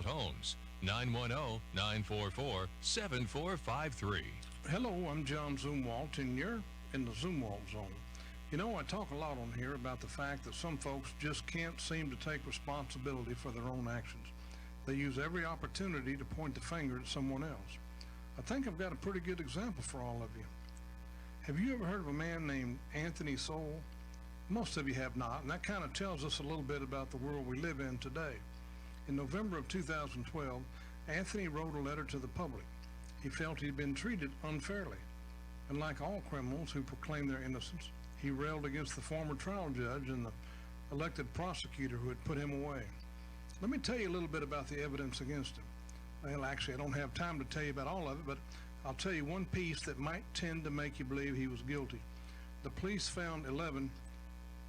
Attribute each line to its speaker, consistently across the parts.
Speaker 1: Homes, 910-944-7453.
Speaker 2: Hello, I'm John Zumwalt, and you're in the Zumwalt Zone. You know, I talk a lot on here about the fact that some folks just can't seem to take responsibility for their own actions. They use every opportunity to point the finger at someone else. I think I've got a pretty good example for all of you. Have you ever heard of a man named Anthony Sowell? Most of you have not, and that kind of tells us a little bit about the world we live in today. In November of 2012, Anthony wrote a letter to the public. He felt he'd been treated unfairly, and like all criminals who proclaim their innocence, he railed against the former trial judge and the elected prosecutor who had put him away. Let me tell you a little bit about the evidence against him. Well, actually, I don't have time to tell you about all of it, but I'll tell you one piece that might tend to make you believe he was guilty. The police found 11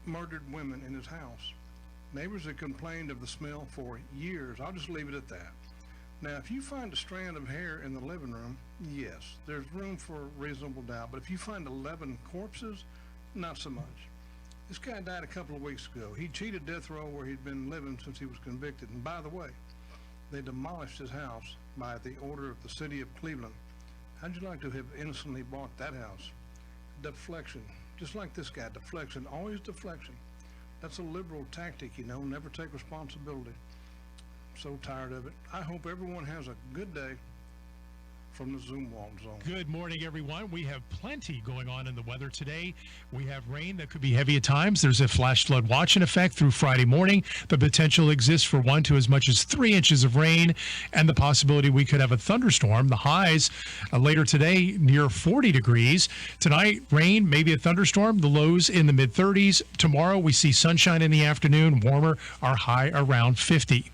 Speaker 2: murdered women in his house. Neighbors had complained of the smell for years. I'll just leave it at that. Now, if you find a strand of hair in the living room, yes, there's room for reasonable doubt. But if you find 11 corpses, not so much. This guy died a couple of weeks ago. He cheated death row where he'd been living since he was convicted. And by the way, they demolished his house by the order of the city of Cleveland. How'd you like to have innocently bought that house? Deflection. Just like this guy, deflection, always deflection. That's a liberal tactic, you know, never take responsibility. So tired of it. I hope everyone has a good day from the Zumwalt Zone.
Speaker 3: Good morning, everyone. We have plenty going on in the weather today. We have rain that could be heavy at times. There's a flash flood watch in effect through Friday morning. The potential exists for 1 to as much as 3 inches of rain, and the possibility we could have a thunderstorm. The highs later today near 40 degrees. Tonight, rain, maybe a thunderstorm. The lows in the mid-30s. Tomorrow, we see sunshine in the afternoon. Warmer, our high around 50.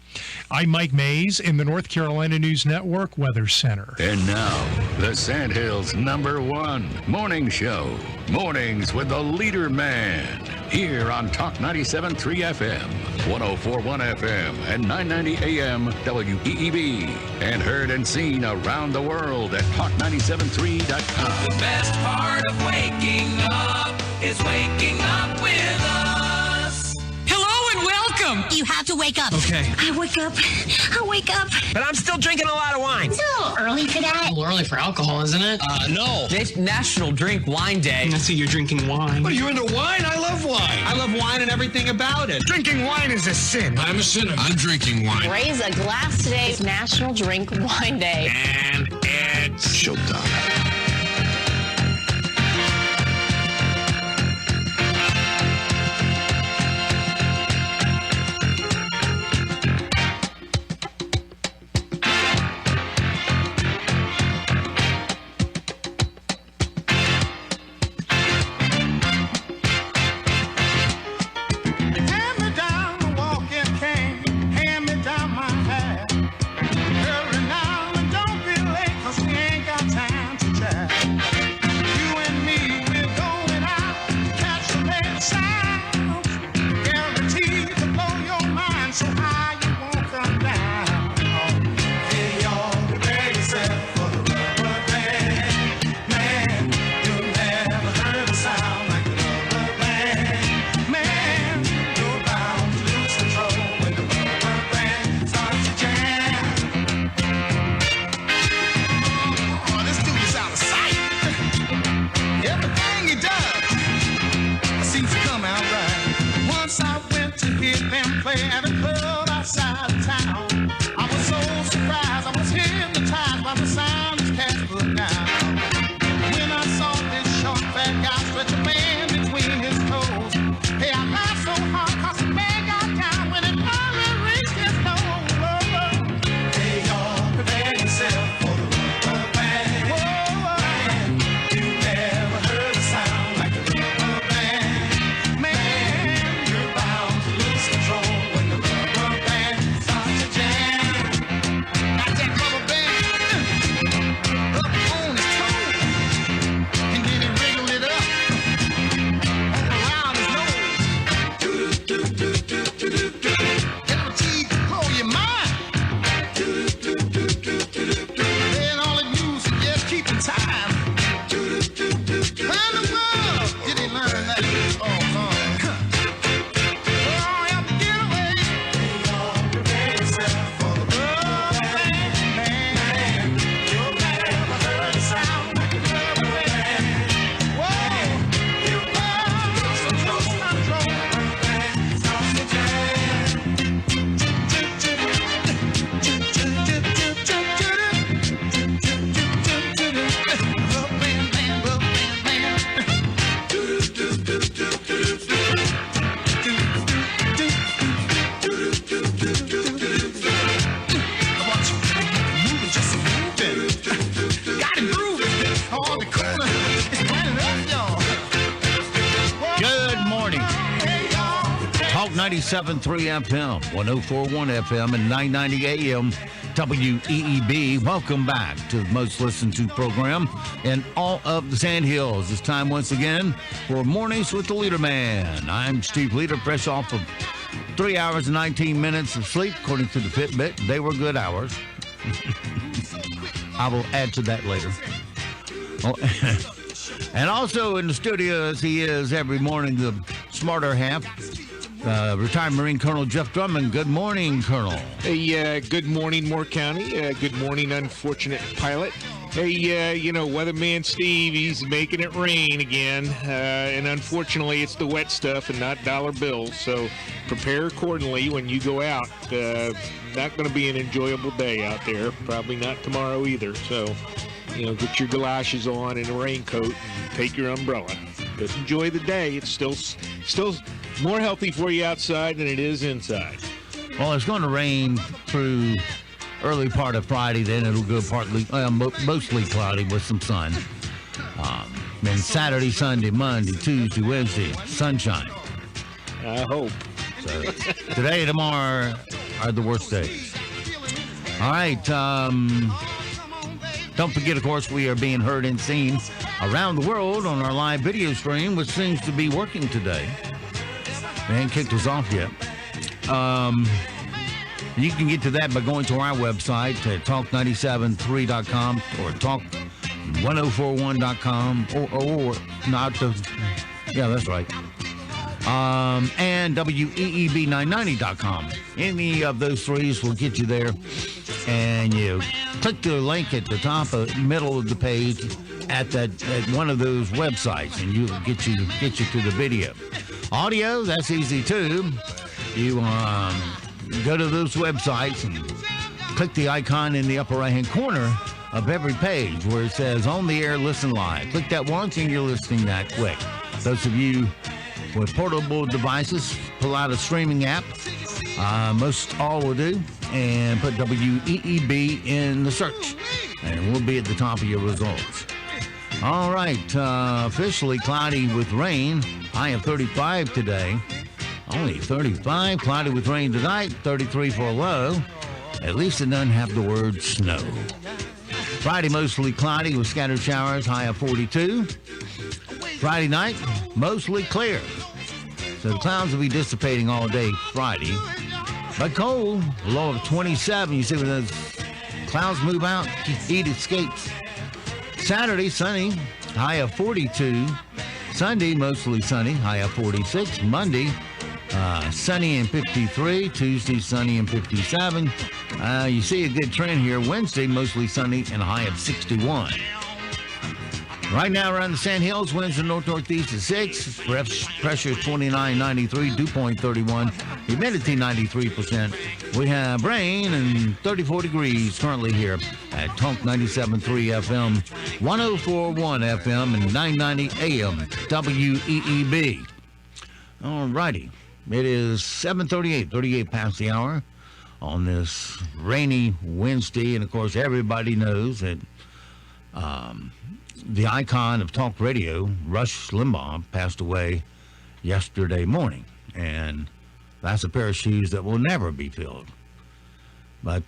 Speaker 3: I'm Mike Mays in the North Carolina News Network Weather Center.
Speaker 4: And now, the Sandhills' #1 morning show. Mornings with the LeaderMan. Here on Talk 97.3 FM, 104.1 FM, and 990 AM WEEB. And heard and seen around the world at talk973.com.
Speaker 5: The best part of waking up is waking up with us.
Speaker 6: You have to wake up.
Speaker 7: Okay.
Speaker 6: I wake up.
Speaker 7: But I'm still drinking a lot of wine.
Speaker 6: It's a little early for that.
Speaker 7: A little early for alcohol, isn't it? No. It's National Drink Wine Day. I see you're drinking wine.
Speaker 8: What, are you into wine? I love wine.
Speaker 7: I love wine and everything about it.
Speaker 8: Drinking wine is a sin. I'm a sinner. I'm drinking wine.
Speaker 9: Raise a glass today. It's National Drink Wine Day.
Speaker 8: And it's showtime.
Speaker 10: Hurry now and don't be late, 'cause we ain't got time to 97.3 FM, 104.1 FM, and 990 AM WEEB. Welcome back to the most listened to program in all of the Sand Hills. It's time once again for Mornings with the LeaderMan. I'm Steve Leader, fresh off of 3 hours and 19 minutes of sleep, according to the Fitbit. They were good hours. I will add to that later. Oh, and also in the studio, as he is every morning, the smarter half, retired Marine Colonel Jeff Drummond. Good morning, Colonel.
Speaker 11: Hey, good morning, Moore County. Good morning, unfortunate pilot. Hey, Weatherman Steve, he's making it rain again. And unfortunately, it's the wet stuff and not dollar bills. So prepare accordingly when you go out. Not going to be an enjoyable day out there. Probably not tomorrow either. So, get your galoshes on and a raincoat and take your umbrella. But enjoy the day. It's still more healthy for you outside than it is inside.
Speaker 10: Well, it's going to rain through early part of Friday, then it'll go partly, mostly cloudy with some sun. Then Saturday, Sunday, Monday, Tuesday, Wednesday, sunshine.
Speaker 11: I hope.
Speaker 10: So today and tomorrow are the worst days. All right. Don't forget, of course, we are being heard and seen around the world on our live video stream, which seems to be working today. They ain't kicked us off yet. You can get to that by going to our website at talk973.com or talk1041.com or not the, yeah, that's right. And WEEB990.com. Any of those threes will get you there. And you click the link at the top of middle of the page at one of those websites, and you'll get you to the video. Audio, that's easy too. You go to those websites and click the icon in the upper right-hand corner of every page where it says on the air, listen live. Click that once and you're listening that quick. Those of you with portable devices, pull out a streaming app. Most all will do, and put WEEB in the search, and we'll be at the top of your results. All right, officially cloudy with rain. High of 35 today. Only 35, cloudy with rain tonight, 33 for a low. At least it doesn't have the word snow. Friday, mostly cloudy with scattered showers, high of 42. Friday night, mostly clear. So the clouds will be dissipating all day Friday. But cold, a low of 27. You see when those clouds move out, heat escapes. Saturday, sunny, high of 42. Sunday, mostly sunny, high of 46. Monday, sunny and 53. Tuesday, sunny and 57. You see a good trend here. Wednesday, mostly sunny and a high of 61. Right now around the Sand Hills, winds from north-northeast at 6. Pressure is 29.93, dew point 31, humidity 93%. We have rain and 34 degrees currently here at Talk 97.3 FM, 104.1 FM, and 990 AM WEEB. All righty. It is 7:38, 38 past the hour on this rainy Wednesday. And, of course, everybody knows that the icon of talk radio, Rush Limbaugh, passed away yesterday morning. And that's a pair of shoes that will never be filled. But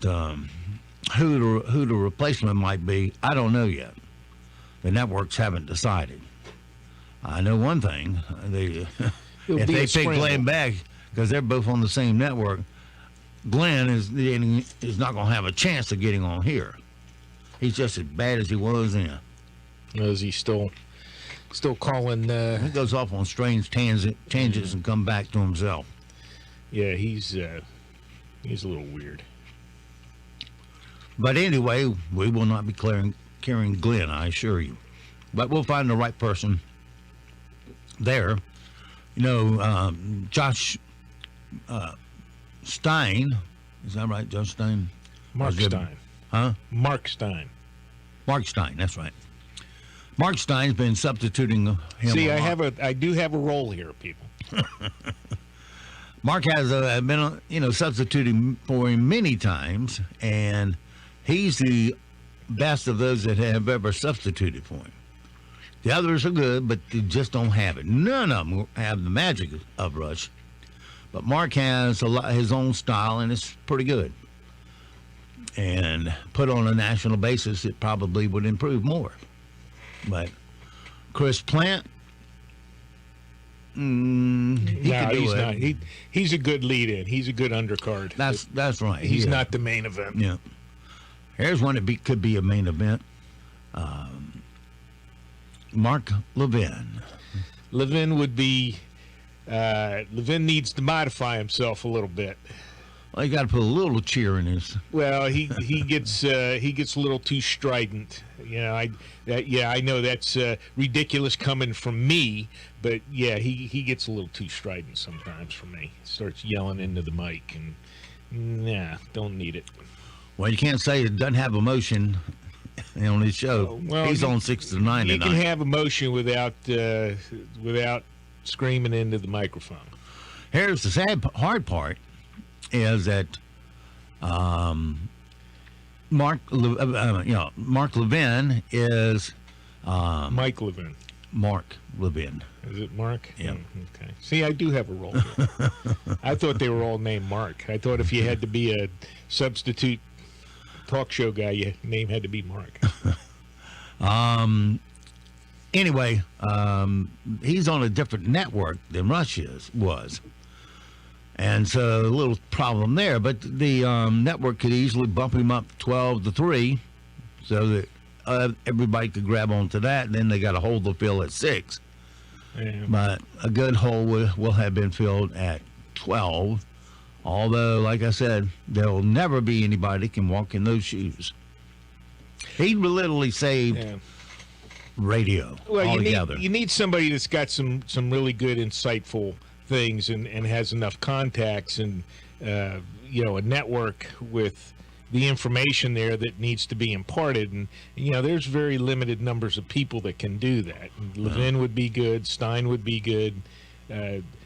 Speaker 10: who the replacement might be, I don't know yet. The networks haven't decided. I know one thing. If they pick Glenn back, because they're both on the same network, Glenn is not going to have a chance of getting on here. He's just as bad as he was then.
Speaker 11: Is he still calling?
Speaker 10: He goes off on strange tangents and come back to himself.
Speaker 11: Yeah, he's a little weird.
Speaker 10: But anyway, we will not be carrying Glenn, I assure you. But we'll find the right person there. Josh Stein. Is that right, Josh Stein?
Speaker 11: Mark Stein.
Speaker 10: Huh?
Speaker 11: Mark Stein.
Speaker 10: Mark Stein, that's right. Mark Stein's been substituting him.
Speaker 11: See, I do have a role here, people.
Speaker 10: Mark has been, substituting for him many times, and he's the best of those that have ever substituted for him. The others are good, but they just don't have it. None of them have the magic of Rush. But Mark has his own style, and it's pretty good. And put on a national basis, it probably would improve more. But Chris Plant, he could do
Speaker 11: he's
Speaker 10: it.
Speaker 11: not. He's a good lead-in. He's a good undercard.
Speaker 10: That's right.
Speaker 11: He's not the main event.
Speaker 10: Yeah. Here's one that could be a main event. Mark Levin.
Speaker 11: Levin would be. Levin needs to modify himself a little bit.
Speaker 10: Well, you got to put a little cheer in his.
Speaker 11: Well, he gets a little too strident. I know that's ridiculous coming from me, but yeah, he gets a little too strident sometimes for me. Starts yelling into the mic, and don't need it.
Speaker 10: Well, you can't say it doesn't have emotion on his show.
Speaker 11: Well,
Speaker 10: he's on 6 to 9
Speaker 11: You
Speaker 10: tonight.
Speaker 11: can have emotion without screaming into the microphone.
Speaker 10: Here's the hard part. Is that Mark Levin is
Speaker 11: Mike Levin.
Speaker 10: Mark Levin.
Speaker 11: Is it Mark?
Speaker 10: Yeah.
Speaker 11: Okay. See, I do have a role here. I thought they were all named Mark. I thought if you had to be a substitute talk show guy, your name had to be Mark.
Speaker 10: Anyway, he's on a different network than Rush was. And so a little problem there, but the network could easily bump him up 12 to 3 so that everybody could grab onto that, and then they got to hold the fill at 6.
Speaker 11: Yeah.
Speaker 10: But a good hole will have been filled at 12, although, like I said, there will never be anybody can walk in those shoes. He literally saved radio altogether.
Speaker 11: You need somebody that's got some really good, insightful things and has enough contacts and a network with the information there that needs to be imparted, and there's very limited numbers of people that can do that. Levin would be good. Stein would be good.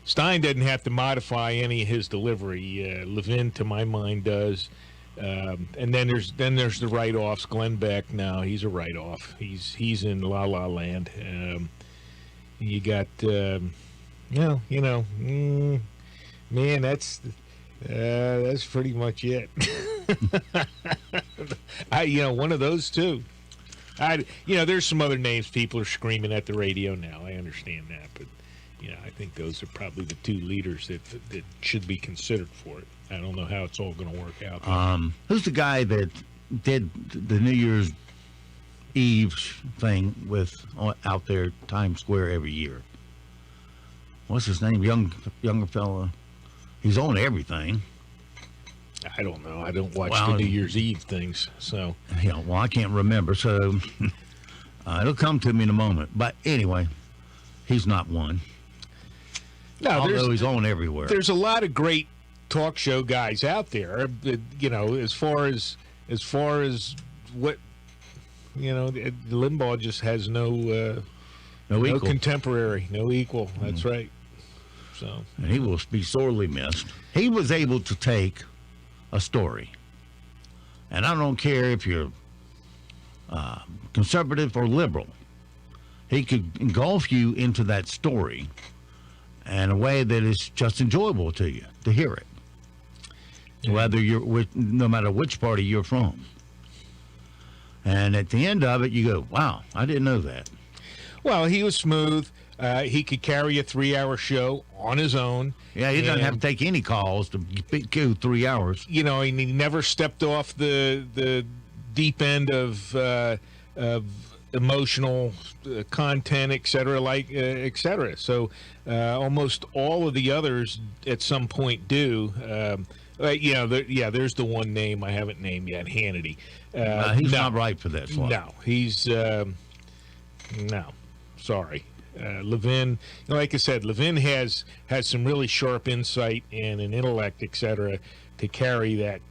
Speaker 11: Stein doesn't have to modify any of his delivery. Levin, to my mind, does. And then there's the write-offs. Glenn Beck, no, he's a write-off. He's in La La Land. You got man, that's pretty much it. One of those two. There's some other names people are screaming at the radio now. I understand that, but I think those are probably the two leaders that should be considered for it. I don't know how it's all going to work out.
Speaker 10: Who's the guy that did the New Year's Eve thing out there Times Square every year? What's his name? Younger fella. He's on everything.
Speaker 11: I don't know. I don't watch the New Year's Eve things, so.
Speaker 10: Yeah, well, I can't remember, so it'll come to me in a moment. But anyway, he's not one.
Speaker 11: No,
Speaker 10: although he's on everywhere.
Speaker 11: There's a lot of great talk show guys out there. As far as what Limbaugh just has no contemporary, no equal. That's right. So,
Speaker 10: and he will be sorely missed. He was able to take a story, and I don't care if you're conservative or liberal, he could engulf you into that story in a way that is just enjoyable to you to hear it, whether no matter which party you're from. And at the end of it, you go, wow, I didn't know that.
Speaker 11: Well, he was smooth. He could carry a 3-hour show on his own.
Speaker 10: Yeah, he doesn't have to take any calls to go 3 hours.
Speaker 11: And he never stepped off the deep end of emotional content, et cetera. So almost all of the others at some point do. There's the one name I haven't named yet, Hannity.
Speaker 10: He's not right for that slot.
Speaker 11: No, he's no. Sorry. Levin, like I said, Levin has some really sharp insight and an intellect, et cetera, to carry that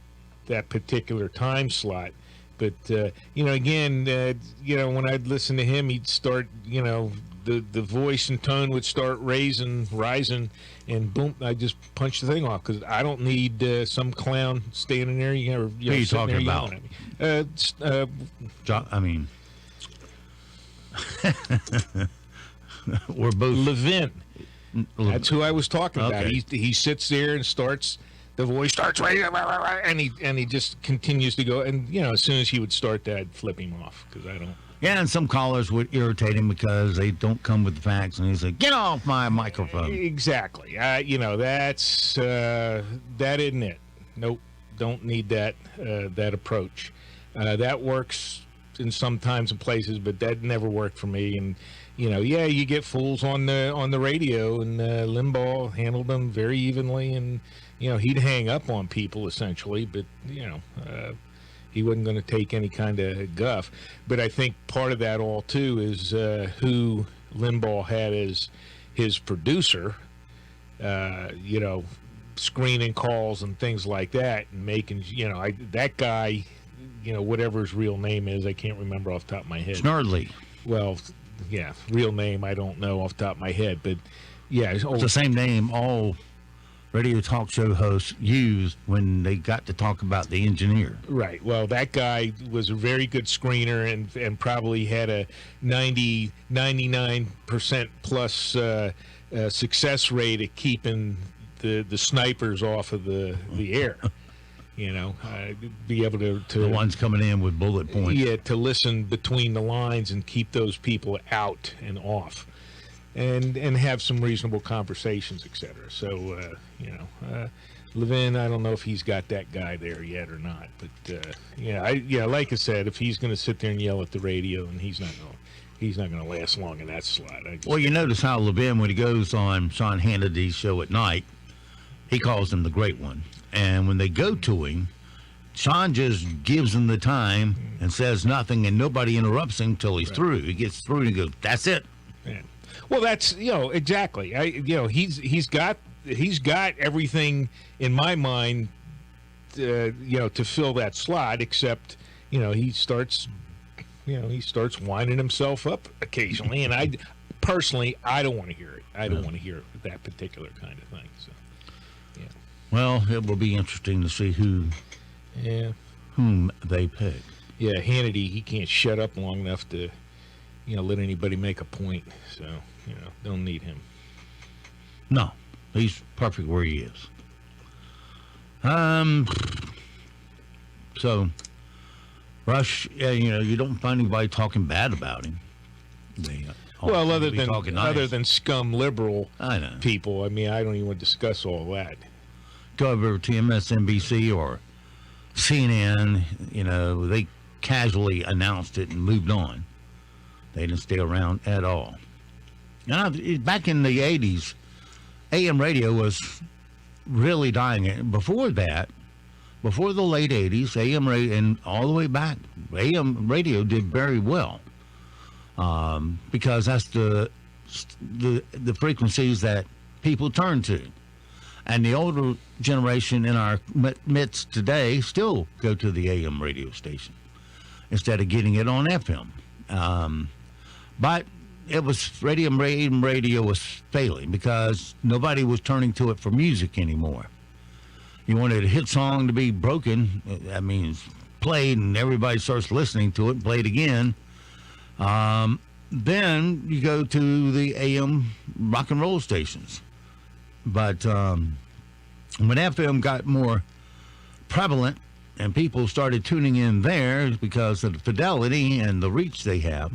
Speaker 11: particular time slot. But again, when I'd listen to him, he'd start, the voice and tone would start rising, and boom, I just punch the thing off because I don't need some clown standing there.
Speaker 10: Who are you talking about?
Speaker 11: We're both Levin. That's who I was talking about.
Speaker 10: Okay.
Speaker 11: He sits there and starts. The voice starts and he just continues to go. And as soon as he would start that, I'd flip him off because I don't.
Speaker 10: Yeah, and some callers would irritate him because they don't come with the facts, and he's like, "Get off my microphone."
Speaker 11: Exactly. That's that isn't it. Nope. Don't need that approach. That works in sometimes in places, but that never worked for me. And you get fools on the radio, and Limbaugh handled them very evenly, and he'd hang up on people essentially, but he wasn't going to take any kind of guff. But I think part of that all too is who Limbaugh had as his producer, screening calls and things like that, and making that guy, whatever his real name is, I can't remember off the top of my head.
Speaker 10: Snerdley.
Speaker 11: Well, yeah, real name I don't know off the top of my head, but yeah,
Speaker 10: It's the same name all radio talk show hosts used when they got to talk about the engineer.
Speaker 11: Right. Well, that guy was a very good screener and probably had a 99% plus success rate at keeping the snipers off of the air. Be able to
Speaker 10: The ones coming in with bullet points.
Speaker 11: Yeah, to listen between the lines and keep those people out and off, and have some reasonable conversations, etc. So, Levin, I don't know if he's got that guy there yet or not, but like I said, if he's going to sit there and yell at the radio, and he's not going to last long in that slot.
Speaker 10: Well, you notice how Levin, when he goes on Sean Hannity's show at night, he calls him the Great One. And when they go to him, Sean just gives him the time and says nothing, and nobody interrupts him till he's through. He gets through and he goes, "That's it."
Speaker 11: Yeah. Well, that's exactly. He's got everything in my mind, to fill that slot. Except he starts winding himself up occasionally, and I personally don't want to hear it. I don't want to hear that particular kind of thing. So.
Speaker 10: Well, it will be interesting to see whom they pick.
Speaker 11: Yeah, Hannity, he can't shut up long enough to, let anybody make a point. So, don't need him.
Speaker 10: No, he's perfect where he is. So, Rush, you don't find anybody talking bad about him.
Speaker 11: Well, other than scum liberal
Speaker 10: I know.
Speaker 11: people, I don't even want to discuss all that.
Speaker 10: Go over to MSNBC or CNN, they casually announced it and moved on. They didn't stay around at all. Back in the 80s, AM radio was really dying. Before that, before the late 80s, AM radio, and all the way back, AM radio did very well because that's the frequencies that people turn to. And the older generation in our midst today still go to the AM radio station instead of getting it on FM. But it was AM radio was failing because nobody was turning to it for music anymore. You wanted a hit song to be broken, that means played, and everybody starts listening to it and played again. Then you go to the AM rock and roll stations. But when FM got more prevalent and people started tuning in there because of the fidelity and the reach they have,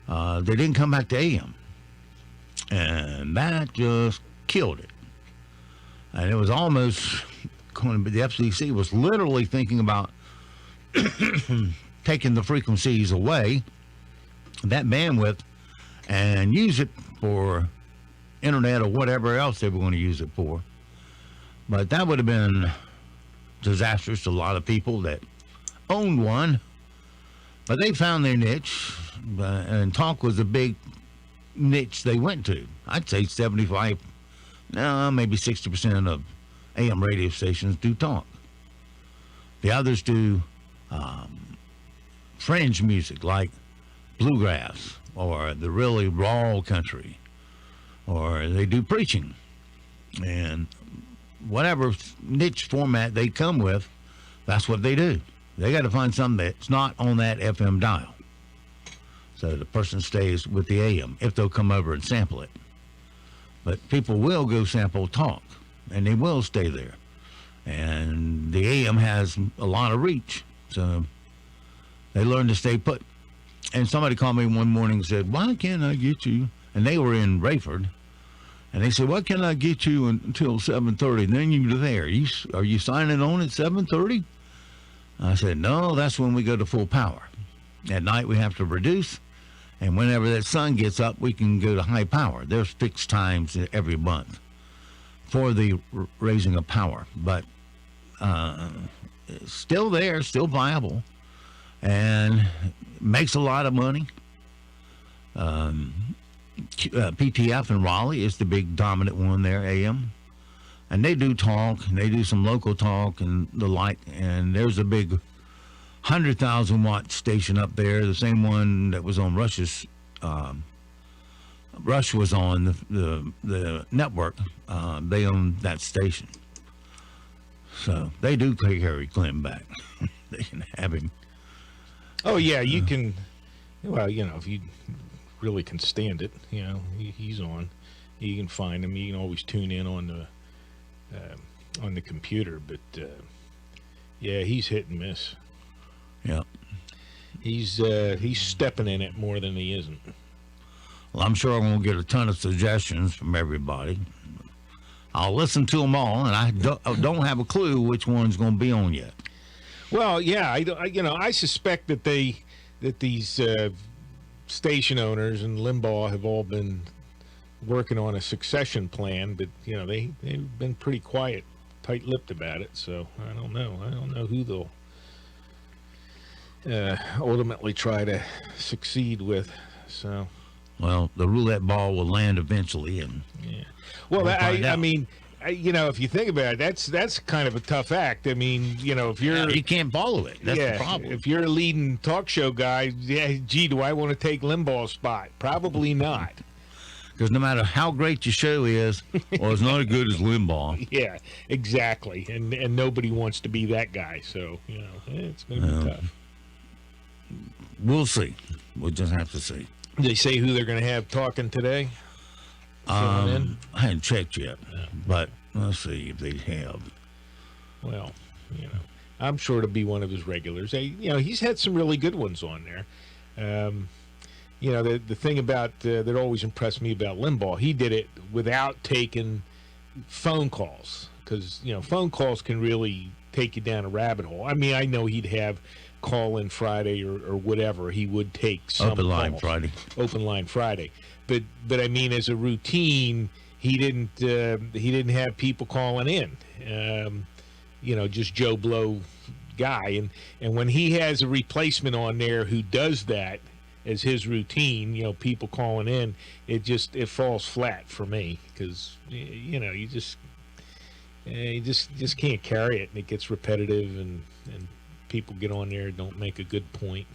Speaker 10: they didn't come back to AM. And that just killed it. And it was almost going to be, the FCC was literally thinking about taking the frequencies away, that bandwidth, and use it for internet or whatever else they were going to use it for. But that would have been disastrous to a lot of people that owned one. But they found their niche, and talk was a big niche they went to. I'd say 75, maybe 60% of AM radio stations do talk. The others do fringe music like bluegrass or the really raw country, or they do preaching. And whatever niche format they come with, that's what they do. They got to find something that's not on that FM dial, so the person stays with the AM if they'll come over and sample it. But people will go sample talk, and they will stay there. And the AM has a lot of reach, so they learn to stay put. And somebody called me one morning and said, why can't I get you? And they were in Rayford. And they said, why can't I get you until 7:30? And then you're there. Are you signing on at 7:30? I said, no, that's when we go to full power. At night we have to reduce. And whenever that sun gets up, we can go to high power. There's fixed times every month for the raising of power. But it's still there, still viable, and makes a lot of money. PTF in Raleigh is the big dominant one there, AM. And they do talk, and they do some local talk and the like. And there's a big 100,000 watt station up there, the same one that was on Rush's. Rush was on the network. They own that station. So they do carry Clinton back. They can have him.
Speaker 11: Oh, yeah, you can. Well, if you really can stand it, he's on. You can find him. You can always tune in on the computer. But, yeah, he's hit and miss.
Speaker 10: Yeah.
Speaker 11: He's stepping in it more than he isn't.
Speaker 10: Well, I'm sure I'm going to get a ton of suggestions from everybody. I'll listen to them all, and I don't have a clue which one's going to be on yet.
Speaker 11: Well, yeah, I suspect that these station owners and Limbaugh have all been working on a succession plan, but they've been pretty quiet, tight-lipped about it. So I don't know. I don't know who they'll ultimately try to succeed with. So.
Speaker 10: Well, the roulette ball will land eventually, and
Speaker 11: yeah. Well, I mean, if you think about it, that's kind of a tough act. I mean, if you're
Speaker 10: you can't follow it. That's the problem.
Speaker 11: If you're a leading talk show guy, do I want to take Limbaugh's spot? Probably not.
Speaker 10: Because no matter how great your show is, well, it's not as good as Limbaugh.
Speaker 11: Yeah, exactly. And nobody wants to be that guy. So it's going to be tough.
Speaker 10: We'll see. We'll just have to see.
Speaker 11: They say who they're going to have talking today?
Speaker 10: I hadn't checked yet, but let's see if they have.
Speaker 11: Well, I'm sure it'll be one of his regulars. He's had some really good ones on there. The thing about that always impressed me about Limbaugh, he did it without taking phone calls, because phone calls can really take you down a rabbit hole. I mean, I know he'd have call-in Friday or whatever. He would take some
Speaker 10: open line
Speaker 11: calls.
Speaker 10: Friday.
Speaker 11: Open line Friday. But I mean, as a routine, he didn't have people calling in. Just Joe Blow guy. And when he has a replacement on there who does that as his routine, people calling in, it falls flat for me, because you just can't carry it, and it gets repetitive, and people get on there and don't make a good point.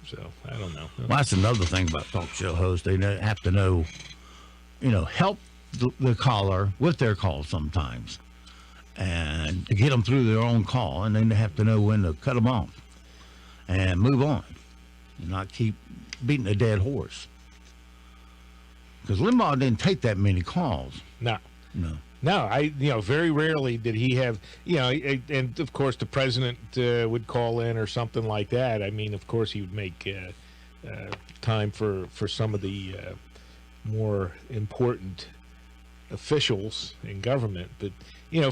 Speaker 11: So I don't know.
Speaker 10: Well, that's another thing about talk show hosts. They have to know, help the caller with their call sometimes, and to get them through their own call, and then they have to know when to cut them off and move on, and not keep beating a dead horse. Because Limbaugh didn't take that many calls.
Speaker 11: No. Very rarely did he have, and of course the president would call in or something like that. I mean, of course he would make time for some of the more important officials in government. But,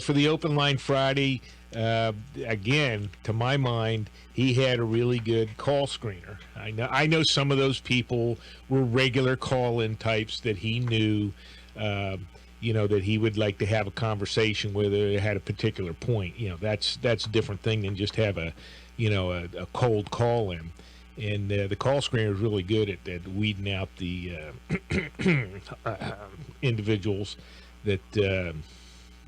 Speaker 11: for the open line Friday, again, to my mind, he had a really good call screener. I know some of those people were regular call-in types that he knew, that he would like to have a conversation with, or had a particular point. That's a different thing than just have a cold call in. And the call screener is really good at weeding out the individuals that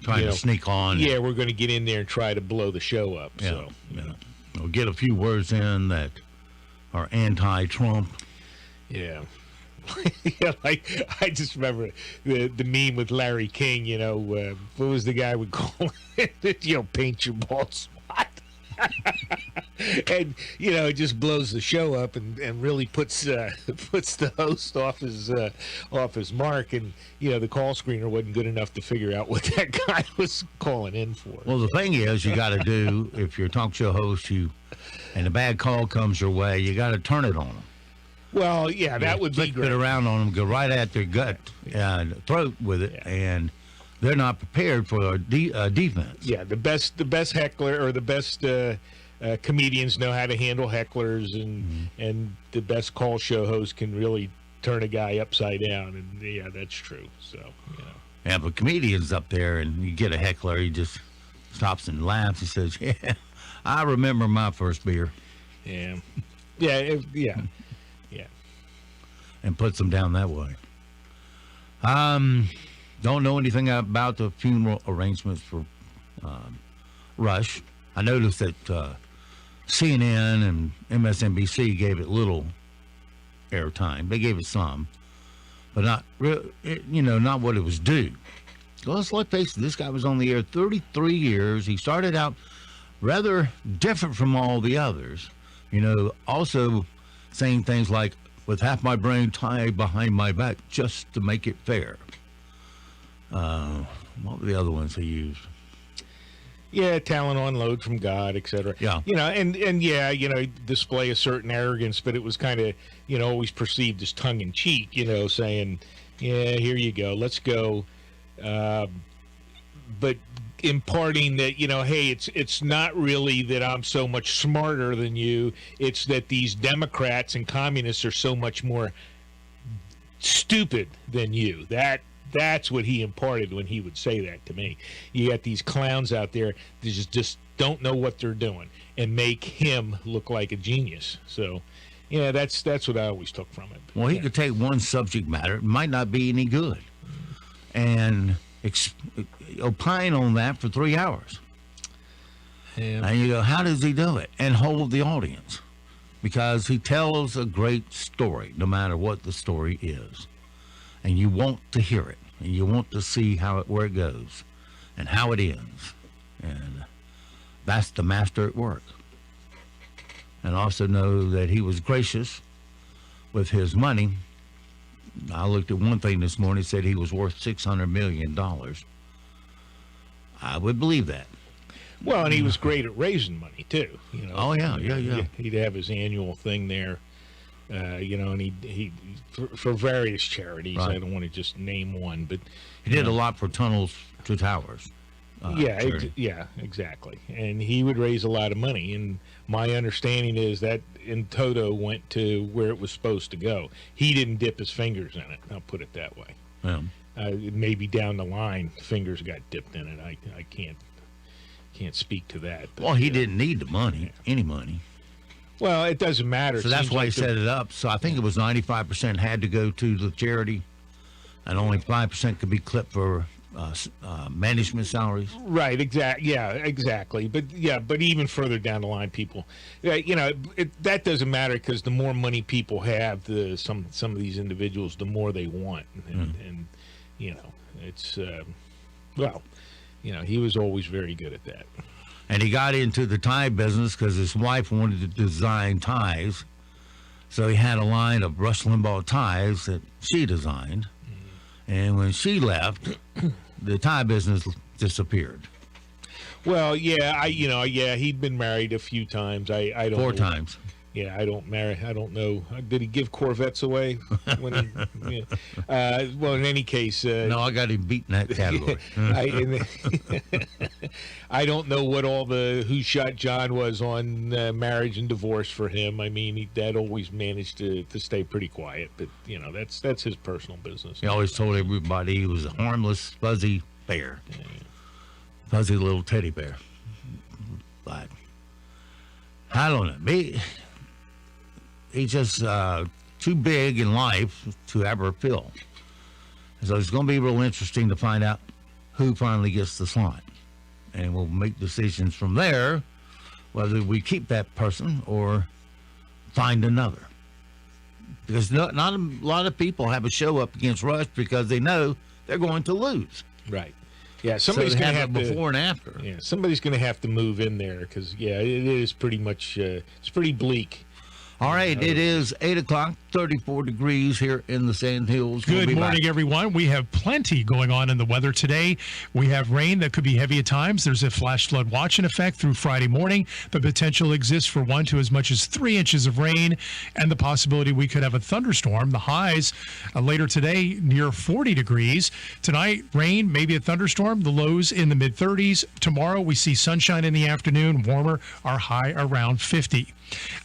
Speaker 10: trying to sneak on.
Speaker 11: Yeah, we're going to get in there and try to blow the show up.
Speaker 10: Yeah,
Speaker 11: so
Speaker 10: we'll get a few words in that are anti-Trump.
Speaker 11: Yeah. Yeah, like I just remember the meme with Larry King. What was the guy would call it? Paint your bald spot. And it just blows the show up and really puts the host off his mark. And the call screener wasn't good enough to figure out what that guy was calling in for.
Speaker 10: Well, the thing is, you got to do, if you're a talk show host, and a bad call comes your way, you got to turn it on them.
Speaker 11: Well, yeah, that would be
Speaker 10: Flip
Speaker 11: great.
Speaker 10: it around on them, go right at their gut and throat with it, and they're not prepared for a defense.
Speaker 11: Yeah, the best heckler or the best comedians know how to handle hecklers, and the best call show host can really turn a guy upside down, and yeah, that's true. So,
Speaker 10: Yeah, but comedians up there, and you get a heckler, he just stops and laughs. He says, "Yeah, I remember my first beer."
Speaker 11: Yeah,
Speaker 10: and puts them down that way. Don't know anything about the funeral arrangements for Rush. I noticed that CNN and MSNBC gave it little airtime. They gave it some, but not not what it was due. Well, let's face it, this guy was on the air 33 years. He started out rather different from all the others. Also saying things like, "With half my brain tied behind my back just to make it fair." What were the other ones he used?
Speaker 11: Yeah, talent on load from God, etc.
Speaker 10: Yeah.
Speaker 11: Display a certain arrogance, but it was kind of, always perceived as tongue in cheek, saying, "Yeah, here you go, let's go." But imparting that, hey, it's not really that I'm so much smarter than you. It's that these Democrats and communists are so much more stupid than you. That's what he imparted when he would say that to me. You got these clowns out there that just don't know what they're doing and make him look like a genius. So, that's what I always took from it.
Speaker 10: Well, he could take one subject matter, it might not be any good, and opine on that for 3 hours.
Speaker 11: Yeah.
Speaker 10: And you go, how does he do it? And hold the audience. Because he tells a great story, no matter what the story is. And you want to hear it. And you want to see where it goes and how it ends. And that's the master at work. And also know that he was gracious with his money. I looked at one thing this morning, said he was worth $600 million. I would believe that.
Speaker 11: Well, and he was great at raising money, too.
Speaker 10: Oh, yeah.
Speaker 11: He'd have his annual thing there, and he for various charities.
Speaker 10: Right.
Speaker 11: I don't want to just name one, but
Speaker 10: he did a lot for Tunnels to Towers.
Speaker 11: Exactly. And he would raise a lot of money, and my understanding is that in toto went to where it was supposed to go. He didn't dip his fingers in it. I'll put it that way.
Speaker 10: Yeah.
Speaker 11: Maybe down the line, fingers got dipped in it. I can't speak to that. But,
Speaker 10: well, he didn't need the money, any money.
Speaker 11: Well, it doesn't matter.
Speaker 10: So that's why he set it up. So I think it was 95% had to go to the charity, and only 5% could be clipped for management salaries.
Speaker 11: Right. Exactly. But even further down the line, people, that doesn't matter, because the more money people have, some of these individuals, the more they want, and it's he was always very good at that.
Speaker 10: And he got into the tie business because his wife wanted to design ties. So he had a line of Rush Limbaugh ties that she designed. And when she left, the tie business disappeared.
Speaker 11: Well, he'd been married a few times. I don't
Speaker 10: 4
Speaker 11: know.
Speaker 10: times.
Speaker 11: Yeah, I don't know. Did he give Corvettes away? Well, in any case,
Speaker 10: no, I got him beat in that category.
Speaker 11: I don't know what all the Who Shot John was on marriage and divorce for him. I mean, Dad always managed to stay pretty quiet, but that's his personal business.
Speaker 10: He always told everybody he was a harmless, fuzzy bear, fuzzy little teddy bear. But I don't know. He's just too big in life to ever fill. So it's going to be real interesting to find out who finally gets the slot. And we'll make decisions from there, whether we keep that person or find another. Because not a lot of people have a show up against Rush because they know they're going to lose.
Speaker 11: Right. Yeah, somebody's
Speaker 10: so
Speaker 11: going to
Speaker 10: have
Speaker 11: have
Speaker 10: a
Speaker 11: to
Speaker 10: before and after.
Speaker 11: Yeah, somebody's going to have to move in there because it is pretty much it's pretty bleak.
Speaker 10: All right, it is 8 o'clock, 34 degrees here in the Sand Hills.
Speaker 3: Good morning, everyone. We have plenty going on in the weather today. We have rain that could be heavy at times. There's a flash flood watch in effect through Friday morning. The potential exists for 1 to as much as 3 inches of rain and the possibility we could have a thunderstorm. The highs later today near 40 degrees. Tonight, rain, maybe a thunderstorm. The lows in the mid-30s. Tomorrow, we see sunshine in the afternoon, warmer, our high around 50.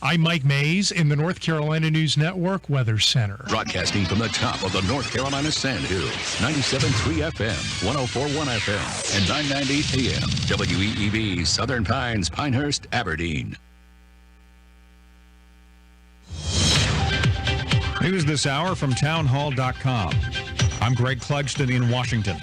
Speaker 3: I'm Mike Mays in the North Carolina News Network Weather Center.
Speaker 4: Broadcasting from the top of the North Carolina Sandhills, 97.3 FM, 104.1 FM, and 990 AM. WEEB, Southern Pines, Pinehurst, Aberdeen.
Speaker 12: News this hour from townhall.com. I'm Greg Clugston in Washington.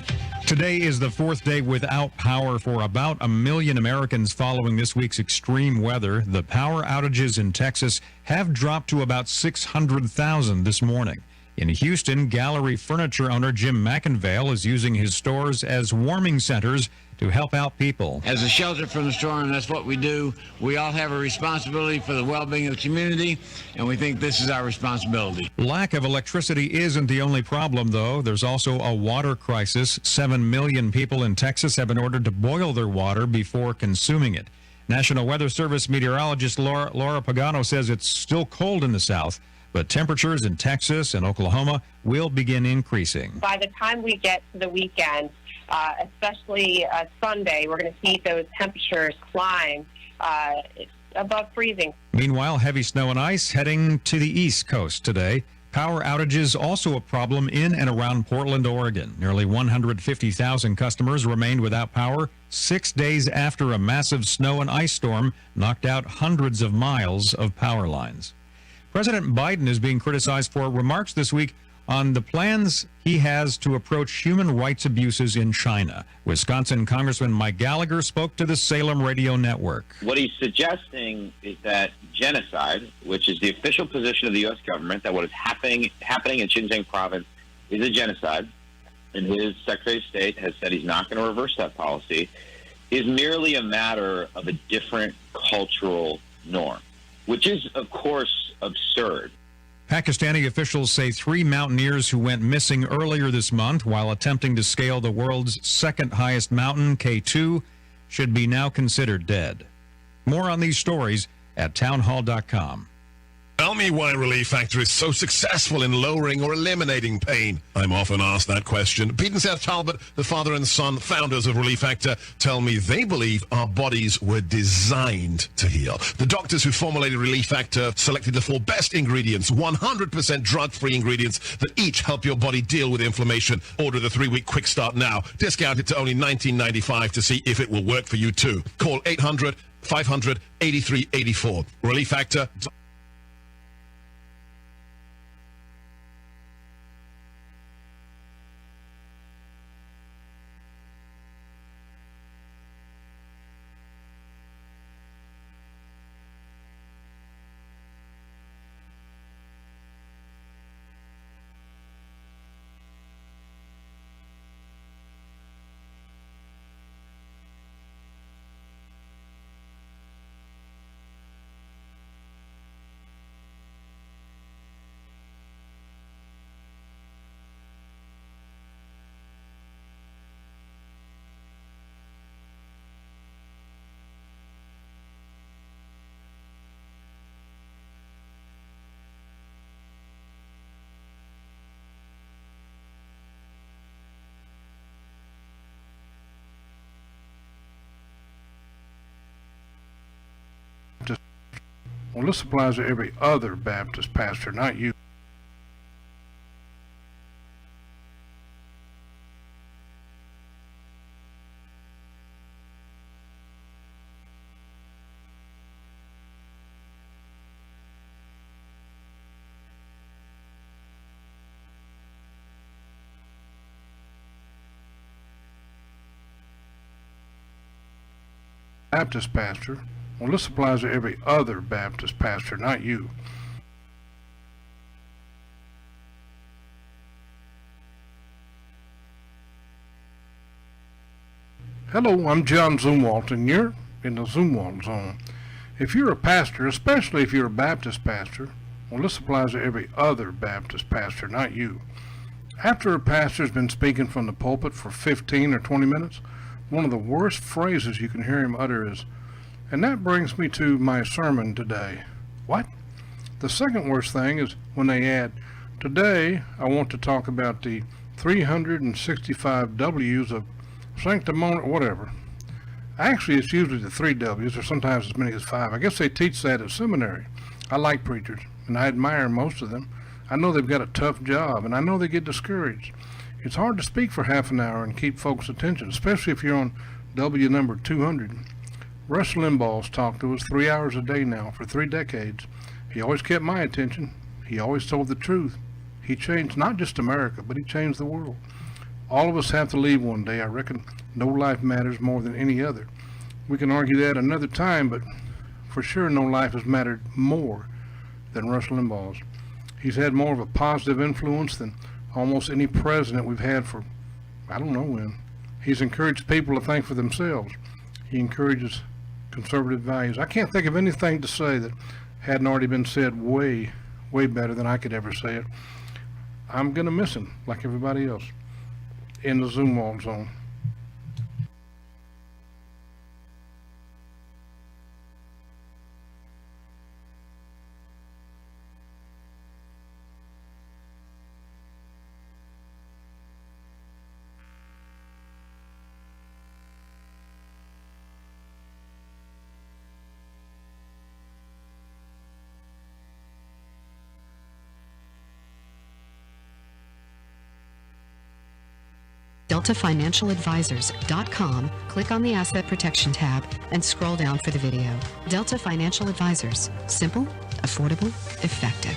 Speaker 12: Today is the fourth day without power for about 1 million Americans following this week's extreme weather. The power outages in Texas have dropped to about 600,000 this morning. In Houston, gallery furniture owner Jim McInvale is using his stores as warming centers to help out people.
Speaker 13: As a shelter from the storm, that's what we do. We all have a responsibility for the well-being of the community, and we think this is our responsibility.
Speaker 12: Lack of electricity isn't the only problem, though. There's also a water crisis. 7 million people in Texas have been ordered to boil their water before consuming it. National Weather Service meteorologist Laura Pagano says it's still cold in the south, but temperatures in Texas and Oklahoma will begin increasing.
Speaker 9: By the time we get to the weekend, especially Sunday, we're going to see those temperatures climb above freezing.
Speaker 12: Meanwhile, heavy snow and ice heading to the East Coast today. Power outages also a problem in and around Portland, Oregon. Nearly 150,000 customers remained without power 6 days after a massive snow and ice storm knocked out hundreds of miles of power lines. President Biden is being criticized for remarks this week on the plans he has to approach human rights abuses in China. Wisconsin Congressman Mike Gallagher spoke to the Salem Radio Network.
Speaker 14: What he's suggesting is that genocide, which is the official position of the U.S. government, that what is happening in Xinjiang province is a genocide, and his Secretary of State has said he's not going to reverse that policy, is merely a matter of a different cultural norm, which is, of course, absurd.
Speaker 12: Pakistani officials say 3 mountaineers who went missing earlier this month while attempting to scale the world's second highest mountain, K2, should be now considered dead. More on these stories at townhall.com.
Speaker 8: Tell me why Relief Factor is so successful in lowering or eliminating pain. I'm often asked that question. Pete and Seth Talbot, the father and son founders of Relief Factor, tell me they believe our bodies were designed to heal. The doctors who formulated Relief Factor selected the 4 best ingredients, 100% drug-free ingredients that each help your body deal with inflammation. Order the 3-week quick start now. Discounted to only $19.95 to see if it will work for you too. Call 800-500-8384. Relief Factor.
Speaker 2: Well, this applies to every other Baptist pastor, not you. Baptist pastor. Well, this applies to every other Baptist pastor, not you. Hello, I'm John Zumwalt, and you're in the Zumwalt Zone. If you're a pastor, especially if you're a Baptist pastor, well, this applies to every other Baptist pastor, not you. After a pastor's been speaking from the pulpit for 15 or 20 minutes, one of the worst phrases you can hear him utter is, and that brings me to my sermon today. What? The second worst thing is when they add, today I want to talk about the 365 W's of sanctimony, whatever. Actually, it's usually the 3 W's, or sometimes as many as 5. I guess they teach that at seminary. I like preachers, and I admire most of them. I know they've got a tough job, and I know they get discouraged. It's hard to speak for half an hour and keep folks' attention, especially if you're on W number 200. Rush Limbaugh's talked to us 3 hours a day now for 3 decades. He always kept my attention. He always told the truth. He changed not just America, but he changed the world. All of us have to leave one day. I reckon no life matters more than any other. We can argue that another time, but for sure no life has mattered more than Rush Limbaugh's. He's had more of a positive influence than almost any president we've had for, I don't know when. He's encouraged people to think for themselves. He encourages conservative values. I can't think of anything to say that hadn't already been said way better than I could ever say it. I'm going to miss him like everybody else in the Zumwalt Zone.
Speaker 15: DeltaFinancialAdvisors.com, click on the Asset Protection tab and scroll down for the video. Delta Financial Advisors. Simple, affordable, effective.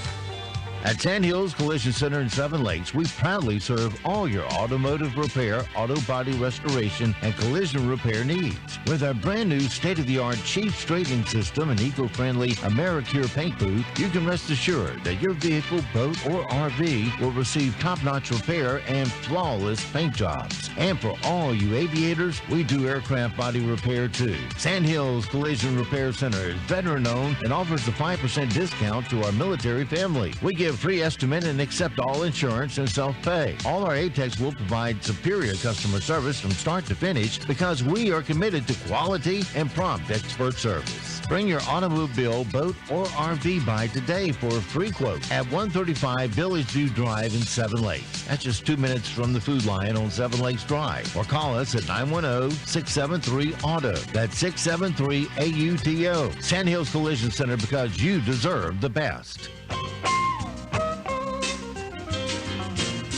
Speaker 10: At Sandhills Collision Center in Seven Lakes, we proudly serve all your automotive repair, auto body restoration, and collision repair needs. With our brand new state-of-the-art cheap straightening system and eco-friendly AmeriCure paint booth, you can rest assured that your vehicle, boat, or RV will receive top-notch repair and flawless paint jobs. And for all you aviators, we do aircraft body repair too. Sandhills Collision Repair Center is veteran-owned and offers a 5% discount to our military family. We give free estimate and accept all insurance and self-pay. All our ATECs will provide superior customer service from start to finish because we are committed to quality and prompt expert service. Bring your automobile, boat, or RV by today for a free quote at 135 Village View Drive in Seven Lakes. That's just 2 minutes from the Food Lion on Seven Lakes Drive. Or call us at 910-673-AUTO. That's 673-AUTO. Sandhills Collision Center, because you deserve the best.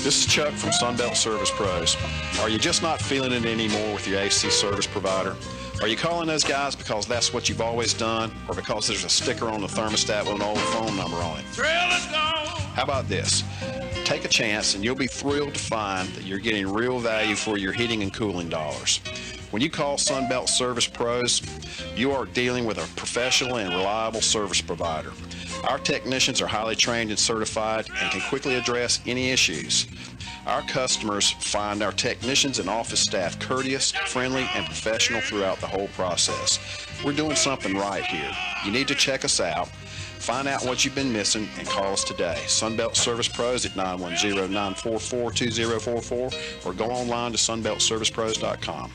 Speaker 16: This is Chuck from Sunbelt Service Pros. Are you just not feeling it anymore with your AC service provider? Are you calling those guys because that's what you've always done, or because there's a sticker on the thermostat with an old phone number on it? How about this? Take a chance and you'll be thrilled to find that you're getting real value for your heating and cooling dollars. When you call Sunbelt Service Pros, you are dealing with a professional and reliable service provider. Our technicians are highly trained and certified and can quickly address any issues. Our customers find our technicians and office staff courteous, friendly, and professional throughout the whole process. We're doing something right here. You need to check us out. Find out what you've been missing and call us today. Sunbelt Service Pros at 910-944-2044 or go online to sunbeltservicepros.com.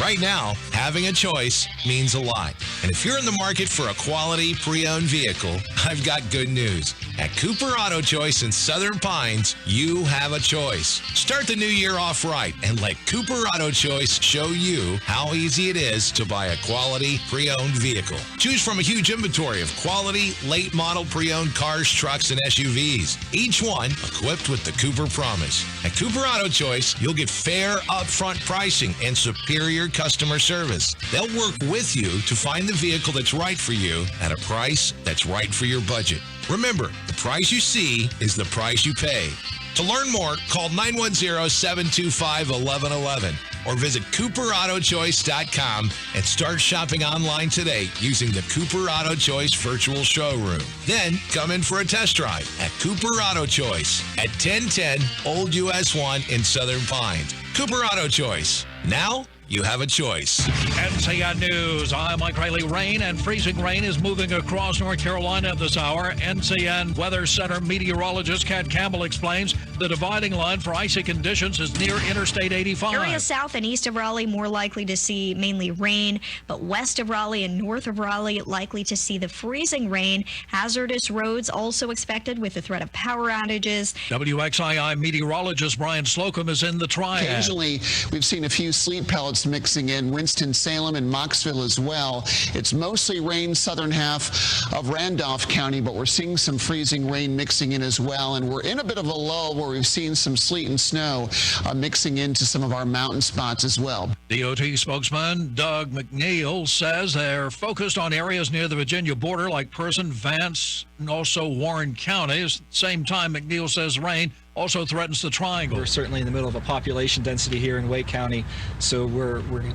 Speaker 17: Right now, having a choice means a lot. And if you're in the market for a quality pre-owned vehicle, I've got good news. At Cooper Auto Choice in Southern Pines, you have a choice. Start the new year off right and let Cooper Auto Choice show you how easy it is to buy a quality pre-owned vehicle. Choose from a huge inventory of quality, late model pre-owned cars, trucks, and SUVs. Each one equipped with the Cooper Promise. At Cooper Auto Choice, you'll get fair upfront pricing and superior customer service. They'll work with you to find the vehicle that's right for you at a price that's right for your budget. Remember, the price you see is the price you pay. To learn more, call 910-725-1111 or visit CooperAutoChoice.com and start shopping online today using the Cooper Auto Choice virtual showroom. Then come in for a test drive at Cooper Auto Choice at 1010 Old US 1 in Southern Pines. Cooper Auto Choice. Now you have a choice.
Speaker 18: NCN News. I'm Mike Riley. Rain and freezing rain is moving across North Carolina this hour. NCN Weather Center meteorologist Kat Campbell explains the dividing line for icy conditions is near Interstate 85.
Speaker 19: Areas south and east of Raleigh more likely to see mainly rain, but west of Raleigh and north of Raleigh likely to see the freezing rain. Hazardous roads also expected with the threat of power outages.
Speaker 18: WXII meteorologist Brian Slocum is in the triad.
Speaker 20: Occasionally, we've seen a few sleet pellets mixing in Winston-Salem and Moxville as well. It's mostly rain southern half of Randolph County, but we're seeing some freezing rain mixing in as well. And we're in a bit of a lull where we've seen some sleet and snow mixing into some of our mountain spots as well.
Speaker 18: DOT spokesman Doug McNeil says they're focused on areas near the Virginia border like Person, Vance, and also Warren counties. At the same time, McNeil says rain also threatens the triangle.
Speaker 21: We're certainly in the middle of a population density here in Wake County, so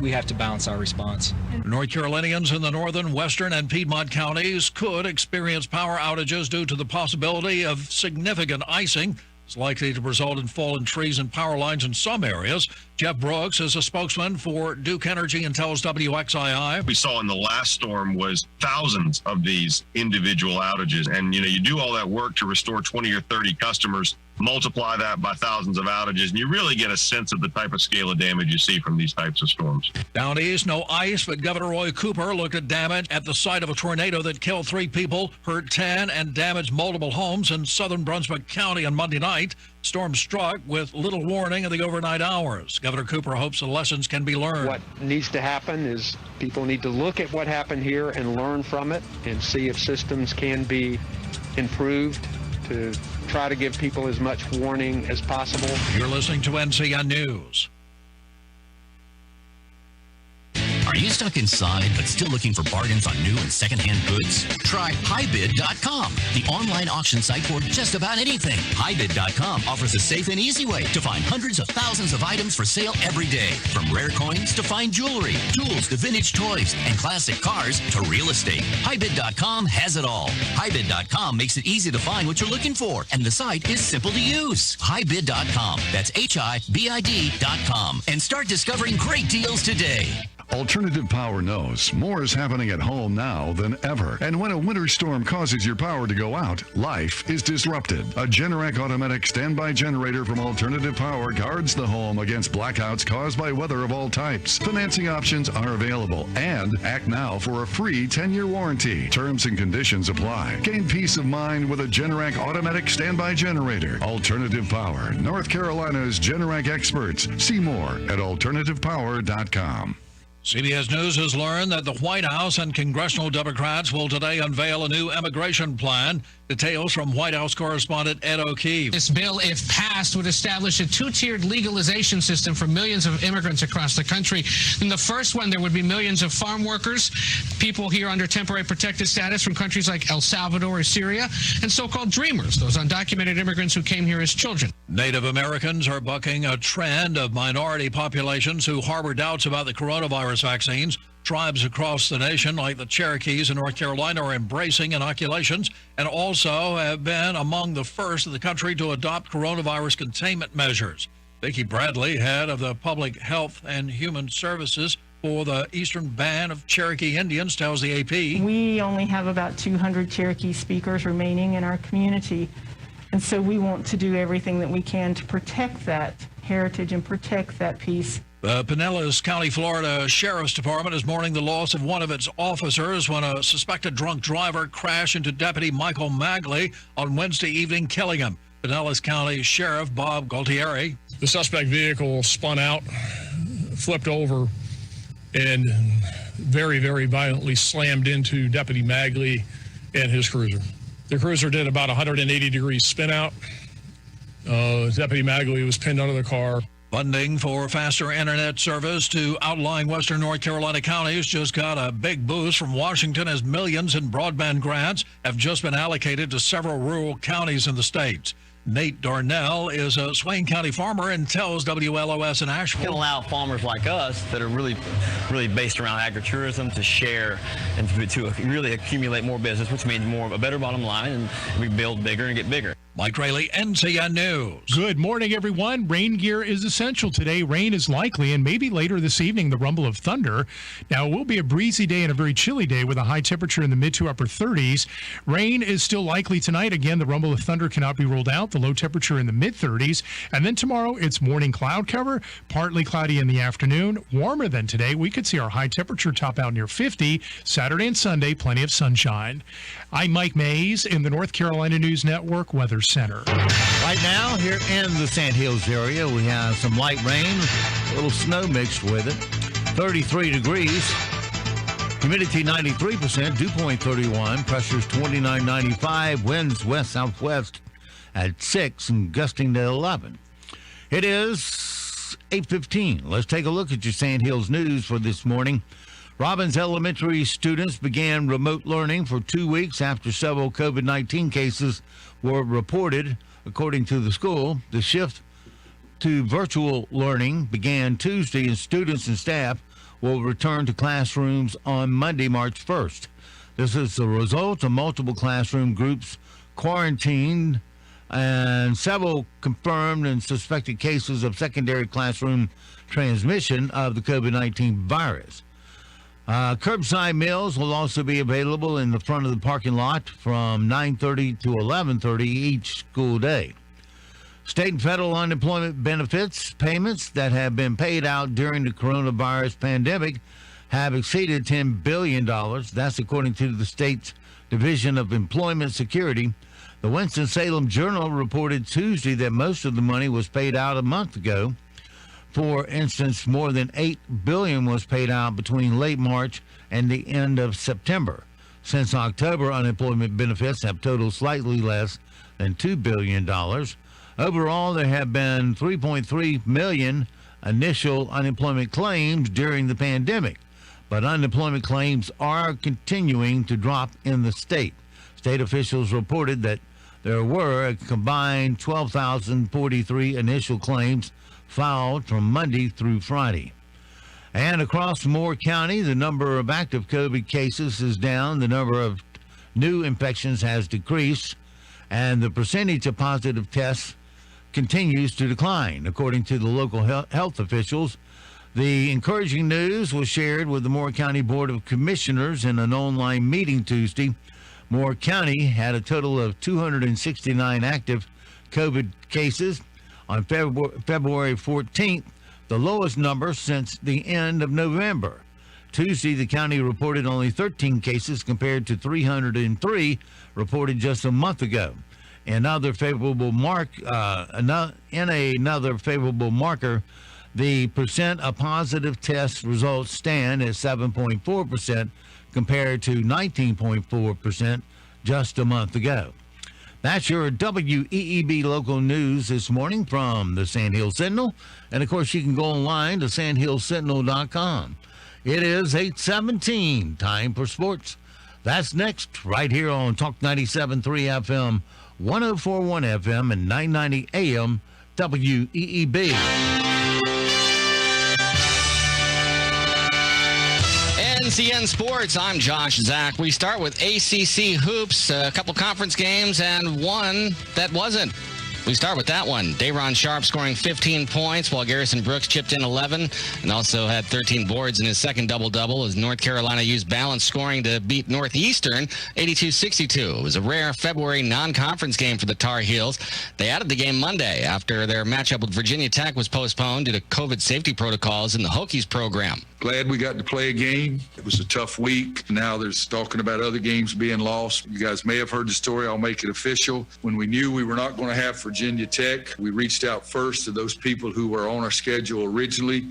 Speaker 21: we have to balance our response.
Speaker 18: North Carolinians in the northern, western, and Piedmont counties could experience power outages due to the possibility of significant icing. It's likely to result in fallen trees and power lines in some areas. Jeff Brooks is a spokesman for Duke Energy and tells WXII.
Speaker 22: We saw in the last storm was thousands of these individual outages. And, you do all that work to restore 20 or 30 customers, multiply that by thousands of outages, and you really get a sense of the type of scale of damage you see from these types of storms.
Speaker 18: Down east, no ice, but Governor Roy Cooper looked at damage at the site of a tornado that killed 3 people, hurt 10, and damaged multiple homes in southern Brunswick County on Monday night. Storm struck with little warning in the overnight hours. Governor Cooper hopes the lessons can be learned.
Speaker 23: What needs to happen is people need to look at what happened here and learn from it and see if systems can be improved to try to give people as much warning as possible.
Speaker 18: You're listening to NCN News.
Speaker 24: Are you stuck inside but still looking for bargains on new and secondhand goods? Try HighBid.com, the online auction site for just about anything. HighBid.com offers a safe and easy way to find hundreds of thousands of items for sale every day. From rare coins to fine jewelry, tools to vintage toys, and classic cars to real estate. HighBid.com has it all. HighBid.com makes it easy to find what you're looking for, and the site is simple to use. HighBid.com. That's HiBid.com. And start discovering great deals today.
Speaker 25: Alternative Power knows more is happening at home now than ever. And when a winter storm causes your power to go out, life is disrupted. A Generac automatic standby generator from Alternative Power guards the home against blackouts caused by weather of all types. Financing options are available. And act now for a free 10-year warranty. Terms and conditions apply. Gain peace of mind with a Generac automatic standby generator. Alternative Power, North Carolina's Generac experts. See more at alternativepower.com.
Speaker 18: CBS News has learned that the White House and congressional Democrats will today unveil a new immigration plan. Details from White House correspondent Ed O'Keefe.
Speaker 26: This bill, if passed, would establish a 2-tiered legalization system for millions of immigrants across the country. In the first one, there would be millions of farm workers, people here under temporary protected status from countries like El Salvador or Syria, and so-called dreamers, those undocumented immigrants who came here as children.
Speaker 18: Native Americans are bucking a trend of minority populations who harbor doubts about the coronavirus vaccines. Tribes across the nation, like the Cherokees in North Carolina, are embracing inoculations and also have been among the first in the country to adopt coronavirus containment measures. Vicki Bradley, head of the Public Health and Human Services for the Eastern Band of Cherokee Indians, tells the AP.
Speaker 27: We only have about 200 Cherokee speakers remaining in our community, and so we want to do everything that we can to protect that heritage and protect that piece.
Speaker 18: The Pinellas County, Florida Sheriff's Department is mourning the loss of one of its officers when a suspected drunk driver crashed into Deputy Michael Magley on Wednesday evening, killing him. Pinellas County Sheriff Bob Galtieri.
Speaker 28: The suspect vehicle spun out, flipped over, and very, very violently slammed into Deputy Magley and his cruiser. The cruiser did about 180-degree spin out. Deputy Magley was pinned under the car.
Speaker 18: Funding for faster internet service to outlying western North Carolina counties just got a big boost from Washington as millions in broadband grants have just been allocated to several rural counties in the state. Nate Darnell is a Swain County farmer and tells WLOS in
Speaker 1: Can
Speaker 18: Asheville.
Speaker 1: allow farmers like us that are really based around agritourism to share and to really accumulate more business, which means a better bottom line, and we build bigger and get bigger.
Speaker 18: Mike Rayleigh, NCN News.
Speaker 3: Good morning, everyone. Rain gear is essential today. Rain is likely, and maybe later this evening, the rumble of thunder. Now, it will be a breezy day and a very chilly day with a high temperature in the mid to upper 30s. Rain is still likely tonight. Again, the rumble of thunder cannot be ruled out. The low temperature in the mid 30s. And then tomorrow, it's morning cloud cover, partly cloudy in the afternoon. Warmer than today. We could see our high temperature top out near 50. Saturday and Sunday, plenty of sunshine. I'm Mike Mays in the North Carolina News Network Weather Center.
Speaker 10: Right now, here in the Sand Hills area, we have some light rain, a little snow mixed with it. 33 degrees. Humidity 93%, dew point 31, pressure's 29.95, winds west-southwest at 6 and gusting to 11. It is 8:15. Let's take a look at your Sand Hills news for this morning. Robbins Elementary students began remote learning for 2 weeks after several COVID-19 cases were reported. According to the school, the shift to virtual learning began Tuesday, and students and staff will return to classrooms on Monday, March 1st. This is the result of multiple classroom groups quarantined and several confirmed and suspected cases of secondary classroom transmission of the COVID-19 virus. Curbside meals will also be available in the front of the parking lot from 9:30 to 11:30 each school day. State and federal unemployment benefits payments that have been paid out during the coronavirus pandemic have exceeded $10 billion. That's according to the state's Division of Employment Security. The Winston-Salem Journal reported Tuesday that most of the money was paid out a month ago. For instance, more than $8 billion was paid out between late March and the end of September. Since October, unemployment benefits have totaled slightly less than $2 billion. Overall, there have been 3.3 million initial unemployment claims during the pandemic, but unemployment claims are continuing to drop in the state. State officials reported that there were a combined 12,043 initial claims filed from Monday through Friday. And across Moore County, the number of active COVID cases is down, the number of new infections has decreased, and the percentage of positive tests continues to decline. According to the local health officials, the encouraging news was shared with the Moore County Board of Commissioners in an online meeting Tuesday. Moore County had a total of 269 active COVID cases on February 14th, the lowest number since the end of November. Tuesday, the county reported only 13 cases compared to 303 reported just a month ago. Another favorable marker, the percent of positive test results stand at 7.4% compared to 19.4% just a month ago. That's your WEEB local news this morning from the Sand Hill Sentinel. And, of course, you can go online to sandhillsentinel.com. It is 8:17, time for sports. That's next, right here on Talk 97.3 FM, 104.1 FM, and 990 AM WEEB.
Speaker 4: NCN Sports, I'm Josh Zach. We start with ACC hoops, a couple conference games, and one that wasn't. We start with that one. Dayron Sharp scoring 15 points while Garrison Brooks chipped in 11 and also had 13 boards in his second double-double as North Carolina used balanced scoring to beat Northeastern 82-62. It was a rare February non-conference game for the Tar Heels. They added the game Monday after their matchup with Virginia Tech was postponed due to COVID safety protocols in the Hokies program.
Speaker 5: Glad we got to play a game. It was a tough week. Now there's talking about other games being lost. You guys may have heard the story. I'll make it official. When we knew we were not going to have Virginia Tech, we reached out first to those people who were on our schedule originally,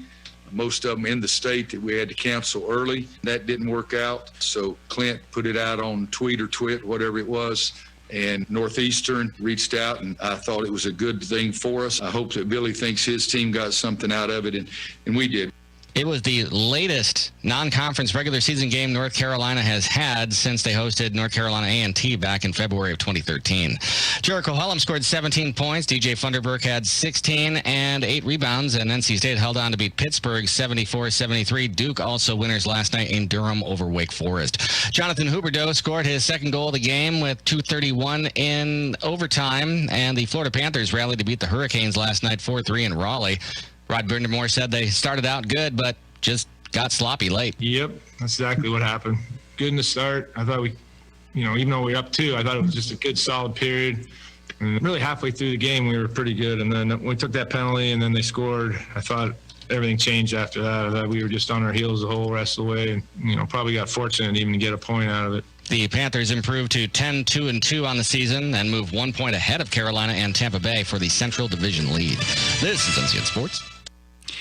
Speaker 5: most of them in the state that we had to cancel early. That didn't work out. So Clint put it out on tweet or twit, whatever it was. And Northeastern reached out, and I thought it was a good thing for us. I hope that Billy thinks his team got something out of it, and we did.
Speaker 4: It was the latest non-conference regular season game North Carolina has had since they hosted North Carolina A&T back in February of 2013. Jericho Hullum scored 17 points. DJ Funderburk had 16 and 8 rebounds, and NC State held on to beat Pittsburgh 74-73. Duke also winners last night in Durham over Wake Forest. Jonathan Huberdeau scored his second goal of the game with 2:31 in overtime, and the Florida Panthers rallied to beat the Hurricanes last night 4-3 in Raleigh. Rod Brindamore said they started out good, but just got sloppy late.
Speaker 6: Yep, that's exactly what happened. Good in the start. I thought we, even though we were up 2, I thought it was just a good, solid period. And really halfway through the game, we were pretty good. And then when we took that penalty and then they scored, I thought everything changed after that. I thought we were just on our heels the whole rest of the way and, probably got fortunate even to get a point out of it.
Speaker 4: The Panthers improved to 10-2-2 on the season and moved 1 point ahead of Carolina and Tampa Bay for the Central Division lead. This is NCN Sports.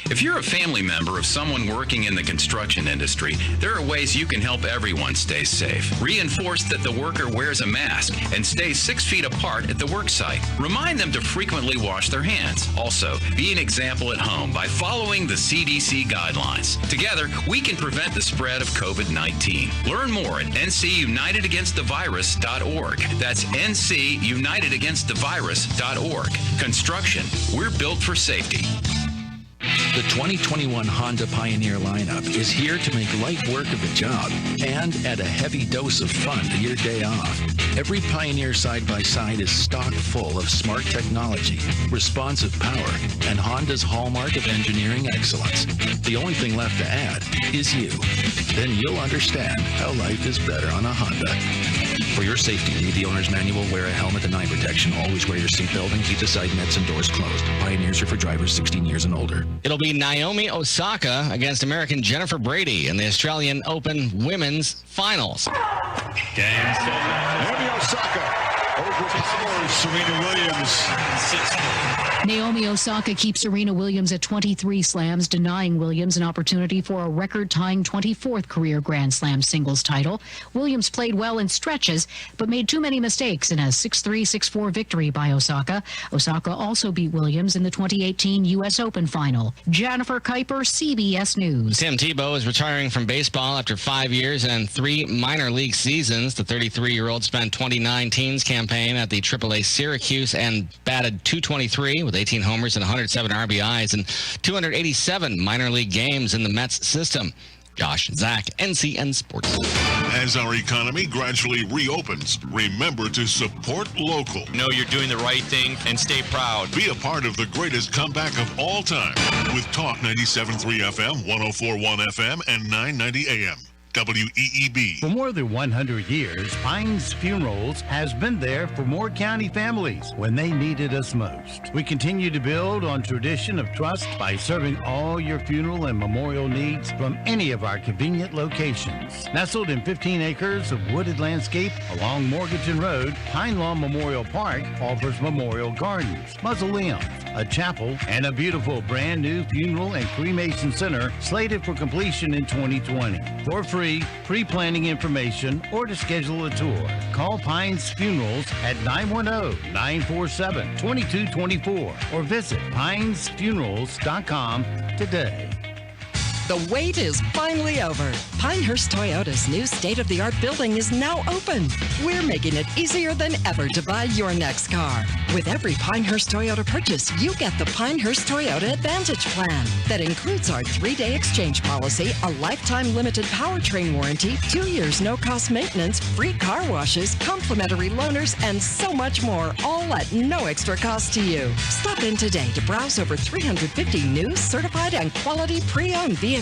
Speaker 7: If you're a family member of someone working in the construction industry, there are ways you can help everyone stay safe. Reinforce that the worker wears a mask and stays 6 feet apart at the work site. Remind them to frequently wash their hands. Also, be an example at home by following the CDC guidelines. Together, we can prevent the spread of COVID-19. Learn more at ncunitedagainstthevirus.org. That's ncunitedagainstthevirus.org. Construction, we're built for safety.
Speaker 8: The 2021 Honda Pioneer lineup is here to make light work of the job and add a heavy dose of fun to your day off. Every Pioneer side-by-side is stock full of smart technology, responsive power, and Honda's hallmark of engineering excellence. The only thing left to add is you. Then you'll understand how life is better on a Honda. For your safety, read the owner's manual, wear a helmet and eye protection, always wear your seatbelt, and keep the side nets and doors closed. Pioneers are for drivers 16 years and older.
Speaker 4: It'll be Naomi Osaka against American Jennifer Brady in the Australian Open Women's Finals.
Speaker 9: Game set. Naomi Osaka overpowers Serena Williams.
Speaker 11: Naomi Osaka keeps Serena Williams at 23 slams, denying Williams an opportunity for a record-tying 24th career Grand Slam singles title. Williams played well in stretches, but made too many mistakes in a 6-3, 6-4 victory by Osaka. Osaka also beat Williams in the 2018 U.S. Open final. Jennifer Kuiper, CBS News.
Speaker 4: Tim Tebow is retiring from baseball after 5 years and 3 minor league seasons. The 33-year-old spent 29 teams campaign at the AAA Syracuse and batted .223 with 18 homers and 107 RBIs and 287 minor league games in the Mets system. Josh Zach, NCN Sports.
Speaker 12: As our economy gradually reopens, remember to support local.
Speaker 13: Know you're doing the right thing and stay proud.
Speaker 12: Be a part of the greatest comeback of all time with Talk 97.3 FM, 104.1 FM, and 990 AM. WEEB.
Speaker 10: For more than 100 years, Pines Funerals has been there for Moore County families when they needed us most. We continue to build on tradition of trust by serving all your funeral and memorial needs from any of our convenient locations. Nestled in 15 acres of wooded landscape along Morganton Road, Pine Lawn Memorial Park offers memorial gardens, mausoleums, a chapel, and a beautiful brand new funeral and cremation center slated for completion in 2020. For free pre-planning information or to schedule a tour, call Pines Funerals at 910-947-2224 or visit pinesfunerals.com today.
Speaker 14: The wait is finally over. Pinehurst Toyota's new state-of-the-art building is now open. We're making it easier than ever to buy your next car. With every Pinehurst Toyota purchase, you get the Pinehurst Toyota Advantage Plan. That includes our 3-day exchange policy, a lifetime limited powertrain warranty, 2 years no-cost maintenance, free car washes, complimentary loaners, and so much more, all at no extra cost to you. Stop in today to browse over 350 new, certified, and quality pre-owned vehicles.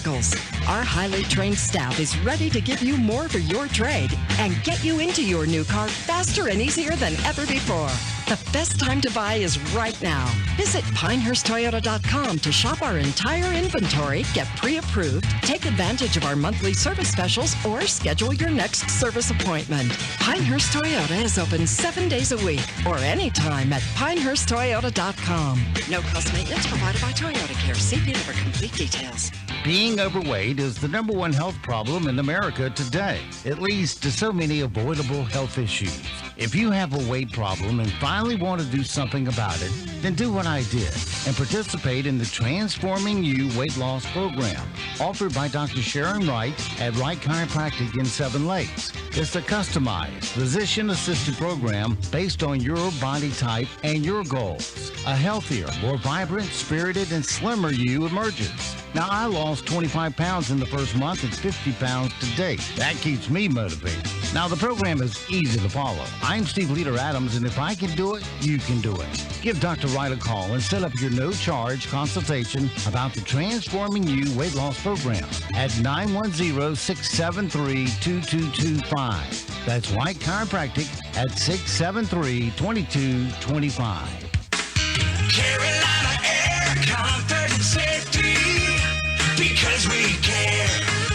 Speaker 14: Our highly trained staff is ready to give you more for your trade and get you into your new car faster and easier than ever before. The best time to buy is right now. Visit PinehurstToyota.com to shop our entire inventory, get pre-approved, take advantage of our monthly service specials, or schedule your next service appointment. Pinehurst Toyota is open 7 days a week or anytime at PinehurstToyota.com. No cost maintenance provided by Toyota Care. See dealer for complete details.
Speaker 10: Being overweight is the #1 health problem in America today. It leads to so many avoidable health issues. If you have a weight problem and finally want to do something about it, then do what I did and participate in the Transforming You Weight Loss Program, offered by Dr. Sharon Wright at Wright Chiropractic in Seven Lakes. It's a customized, physician-assisted program based on your body type and your goals. A healthier, more vibrant, spirited, and slimmer you emerges. Now, I lost 25 pounds in the first month and 50 pounds to date. That keeps me motivated. Now, the program is easy to follow. I'm Steve Leader Adams, and if I can do it, you can do it. Give Dr. Wright a call and set up your no-charge consultation about the Transforming You Weight Loss Program at 910-673-2225. That's Wright Chiropractic at 673-2225.
Speaker 2: Carolina Air Comfort and Safety, because we care.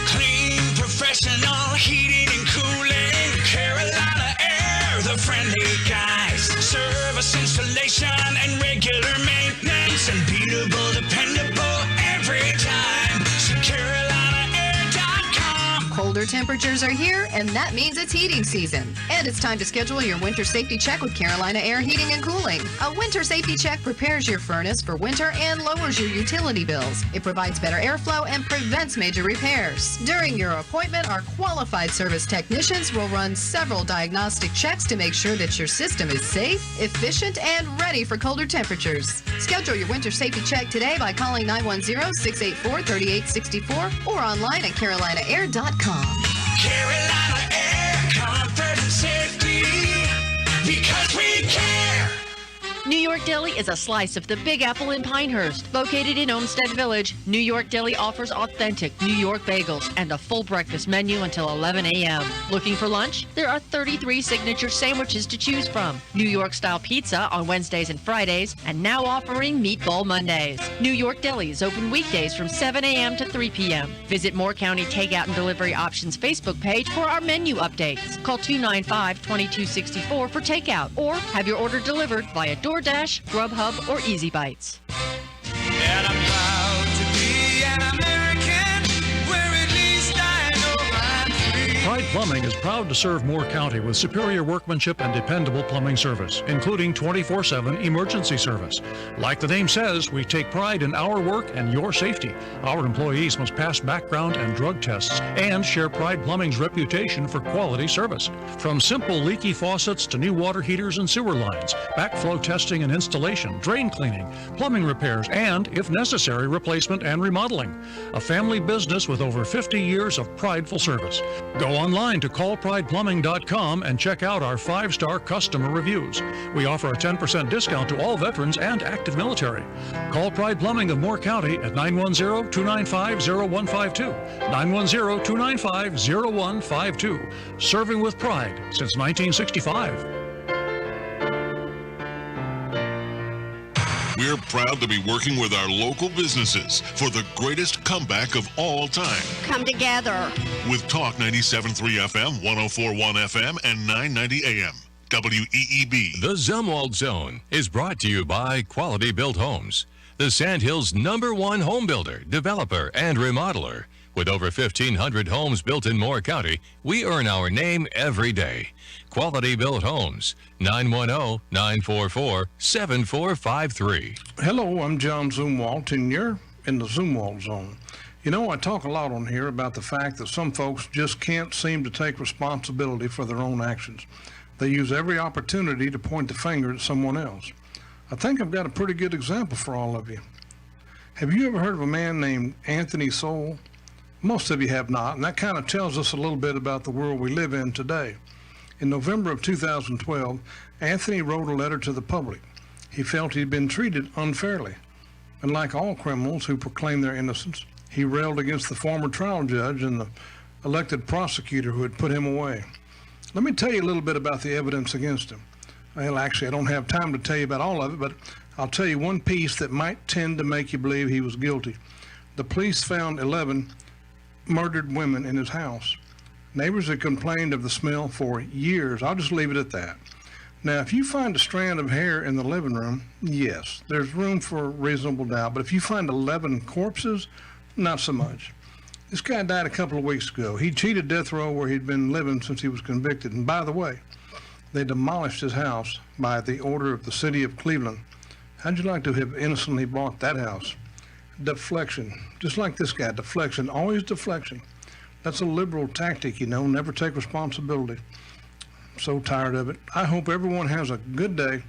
Speaker 2: Clean, professional heating and cooling. Carolina Air, the friendly guys. Service, installation, and regular maintenance. Unbeatable, dependable every time. See CarolinaAir.com.
Speaker 15: Colder temperatures are here, and that means it's heating season. And it's time to schedule your winter safety check with Carolina Air Heating and Cooling. A winter safety check prepares your furnace for winter and lowers your utility bills. It provides better airflow and prevents major repairs. During your appointment, our qualified service technicians will run several diagnostic checks to make sure that your system is safe, efficient, and ready for colder temperatures. Schedule your winter safety check today by calling 910-684-3864 or online at CarolinaAir.com.
Speaker 2: Carolina Air Comfort and Safety, because we care.
Speaker 16: New York Deli is a slice of the Big Apple in Pinehurst. Located in Olmsted Village, New York Deli offers authentic New York bagels and a full breakfast menu until 11 a.m. Looking for lunch? There are 33 signature sandwiches to choose from. New York-style pizza on Wednesdays and Fridays, and now offering Meatball Mondays. New York Deli is open weekdays from 7 a.m. to 3 p.m. Visit Moore County Takeout and Delivery Options Facebook page for our menu updates. Call 295-2264 for takeout, or have your order delivered via DoorDash, Grubhub, or Easy Bites.
Speaker 2: And I'm proud to be an American, where at least I know I'm free.
Speaker 18: Pride Plumbing is proud to serve Moore County with superior workmanship and dependable plumbing service, including 24/7 emergency service. Like the name says, we take pride in our work and your safety. Our employees must pass background and drug tests and share Pride Plumbing's reputation for quality service. From simple leaky faucets to new water heaters and sewer lines, backflow testing and installation, drain cleaning, plumbing repairs, and, if necessary, replacement and remodeling. A family business with over 50 years of prideful service. Go online to callprideplumbing.com and check out our 5-star customer reviews. We offer a 10% discount to all veterans and active military. Call Pride Plumbing of Moore County at 910-295-0152. 910-295-0152. Serving with pride since 1965.
Speaker 12: We're proud to be working with our local businesses for the greatest comeback of all time.
Speaker 17: Come together.
Speaker 12: With Talk 97.3 FM, 104.1 FM, and 990 AM. WEEB.
Speaker 19: The Zumwalt Zone is brought to you by Quality Built Homes, the Sandhills' #1 home builder, developer, and remodeler. With over 1,500 homes built in Moore County, we earn our name every day. Quality Built Homes, 910-944-7453.
Speaker 20: Hello, I'm John Zumwalt, and you're in the Zumwalt Zone. You know, I talk a lot on here about the fact that some folks just can't seem to take responsibility for their own actions. They use every opportunity to point the finger at someone else. I think I've got a pretty good example for all of you. Have you ever heard of a man named Anthony Sowell? Most of you have not, and that kind of tells us a little bit about the world we live in today. In November of 2012, Anthony wrote a letter to the public. He felt he'd been treated unfairly. And like all criminals who proclaim their innocence, he railed against the former trial judge and the elected prosecutor who had put him away. Let me tell you a little bit about the evidence against him. Well, actually, I don't have time to tell you about all of it, but I'll tell you one piece that might tend to make you believe he was guilty. The police found 11 murdered women in his house. Neighbors had complained of the smell for years. I'll just leave it at that. Now, if you find a strand of hair in the living room, yes, there's room for reasonable doubt. But if you find 11 corpses, not so much. This guy died a couple of weeks ago. He cheated death row where he'd been living since he was convicted. And by the way, They demolished his house by the order of the city of Cleveland. How'd you like to have innocently bought that house? Deflection, just like this guy, deflection, always deflection. That's a liberal tactic, never take responsibility. I'm so tired of it. I hope everyone has a good day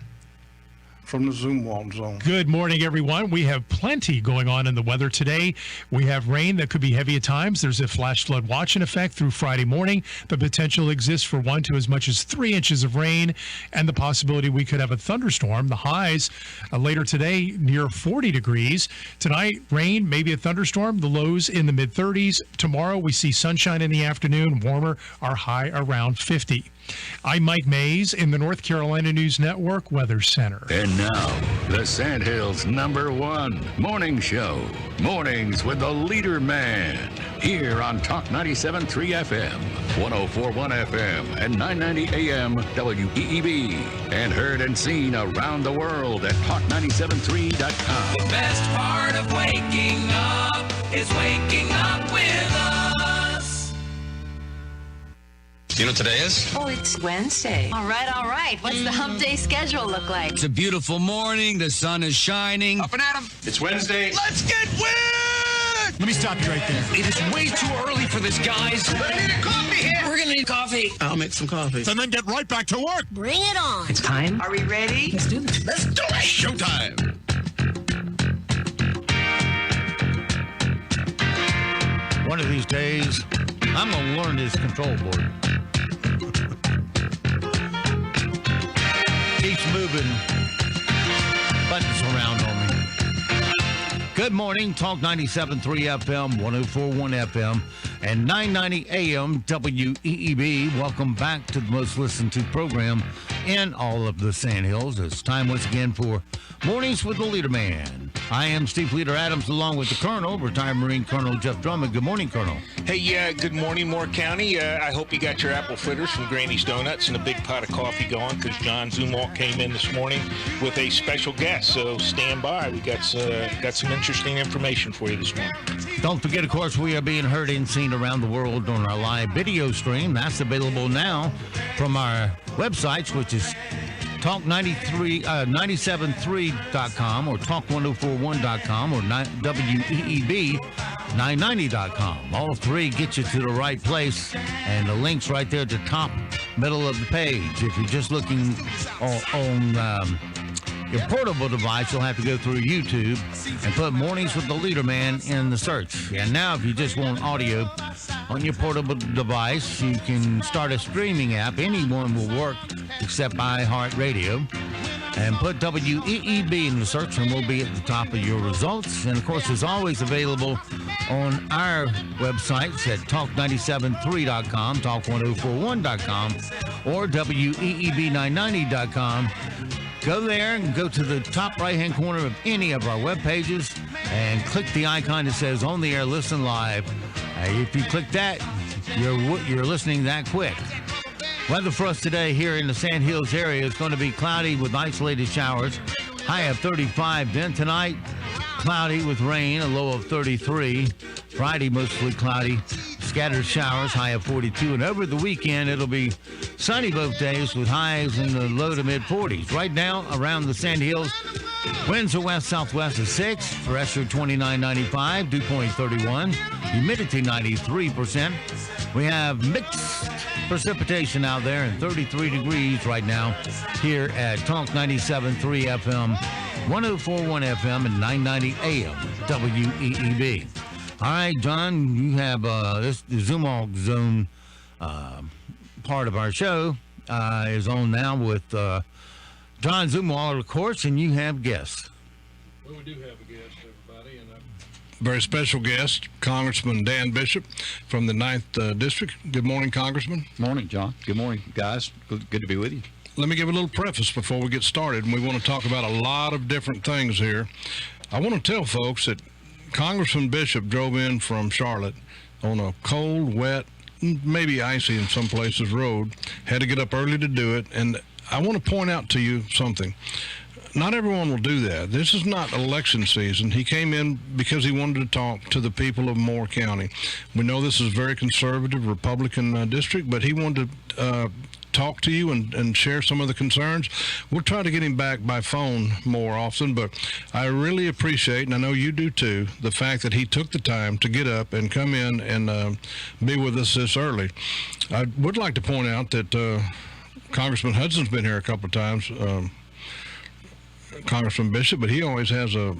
Speaker 20: from the Zumwalt Zone.
Speaker 3: Good morning, everyone. We have plenty going on in the weather today. We have rain that could be heavy at times. There's a flash flood watch in effect through Friday morning. The potential exists for 1 to as much as 3 inches of rain, and the possibility we could have a thunderstorm. The highs later today near 40 degrees. Tonight, rain, maybe a thunderstorm. The lows in the mid-30s. Tomorrow, we see sunshine in the afternoon. Warmer, our high around 50. I'm Mike Mays in the North Carolina News Network Weather Center.
Speaker 9: And now, the Sandhills' #1 morning show. Mornings with the LeaderMan. Here on Talk 97.3 FM, 104.1 FM, and 990 AM WEEB. And heard and seen around the world at talk973.com.
Speaker 2: The best part of waking up is waking up with us.
Speaker 13: You know what today is?
Speaker 17: Oh, it's Wednesday. All right. What's the hump day schedule look like?
Speaker 2: It's a beautiful morning. The sun is shining.
Speaker 13: Up and at 'em. It's Wednesday.
Speaker 2: Let's get weird!
Speaker 13: Let me stop you right there. It is way too early for this, guys.
Speaker 2: I need a coffee here. We're going to need coffee.
Speaker 13: I'll make some coffee.
Speaker 12: And then get right back to work.
Speaker 17: Bring it on.
Speaker 2: It's time.
Speaker 17: Are we ready?
Speaker 2: Let's do this. Let's do it.
Speaker 13: Showtime.
Speaker 10: One of these days, I'm going to learn this control board. Keeps moving buttons around on me. Good morning, Talk 97.3 FM, 104.1 FM, and 990 AM WEEB. Welcome back to the most listened to program in all of the Sandhills. It's time once again for Mornings with the LeaderMan. I am Steve Leader Adams, along with the Colonel, retired Marine Colonel Jeff Drummond. Good morning, Colonel.
Speaker 21: Hey, good morning, Moore County. I hope you got your apple fritters from Granny's Donuts and a big pot of coffee going, because John Zumwalt came in this morning with a special guest. So stand by. We got some interesting information for you this morning.
Speaker 10: Don't forget, of course, we are being heard and seen around the world on our live video stream. That's available now from our websites, which is talk973.com or talk1041.com or WEEB990.com. All three get you to the right place, and the link's right there at the top middle of the page. If you're just looking on your portable device, you'll have to go through YouTube and put Mornings with the LeaderMan in the search. And now, if you just want audio on your portable device, you can start a streaming app. Anyone will work except iHeartRadio. And put WEEB in the search, and we'll be at the top of your results. And, of course, it's always available on our websites at talk973.com, talk1041.com, or WEEB990.com. Go there and go to the top right-hand corner of any of our web pages and click the icon that says On the Air Listen Live. If you click that, you're listening that quick. Weather for us today here in the Sandhills area is going to be cloudy with isolated showers. High of 35. Then tonight, cloudy with rain, a low of 33. Friday, mostly cloudy. Scattered showers, high of 42. And over the weekend, it'll be sunny both days with highs in the low to mid-40s. Right now, around the Sandhills, winds are west-southwest of 6. Pressure 29.95, dew point 31. Humidity 93%. We have mixed precipitation out there and 33 degrees right now here at Talk 97.3 FM, 104.1 FM, and 990 AM WEEB. All right, John, you have this Zumwalt Zone part of our show is on now with John Zumwalt, of course, and you have guests.
Speaker 28: Well, we do have a guest, everybody, and
Speaker 20: Very special guest, Congressman Dan Bishop from the 9th District. Good morning, Congressman.
Speaker 22: Morning, John. Good morning, guys. Good to be with you.
Speaker 20: Let me give a little preface before we get started, and we want to talk about a lot of different things here. I want to tell folks that Congressman Bishop drove in from Charlotte on a cold, wet, maybe icy in some places road, had to get up early to do it, and I want to point out to you something. Not everyone will do that. This is not election season. He came in because he wanted to talk to the people of Moore County. We know this is a very conservative Republican district, but he wanted to talk to you and share some of the concerns. We'll try to get him back by phone more often, but I really appreciate, and I know you do too, the fact that he took the time to get up and come in and be with us this early. I would like to point out that Congressman Hudson's been here a couple of times, Congressman Bishop, but he always has a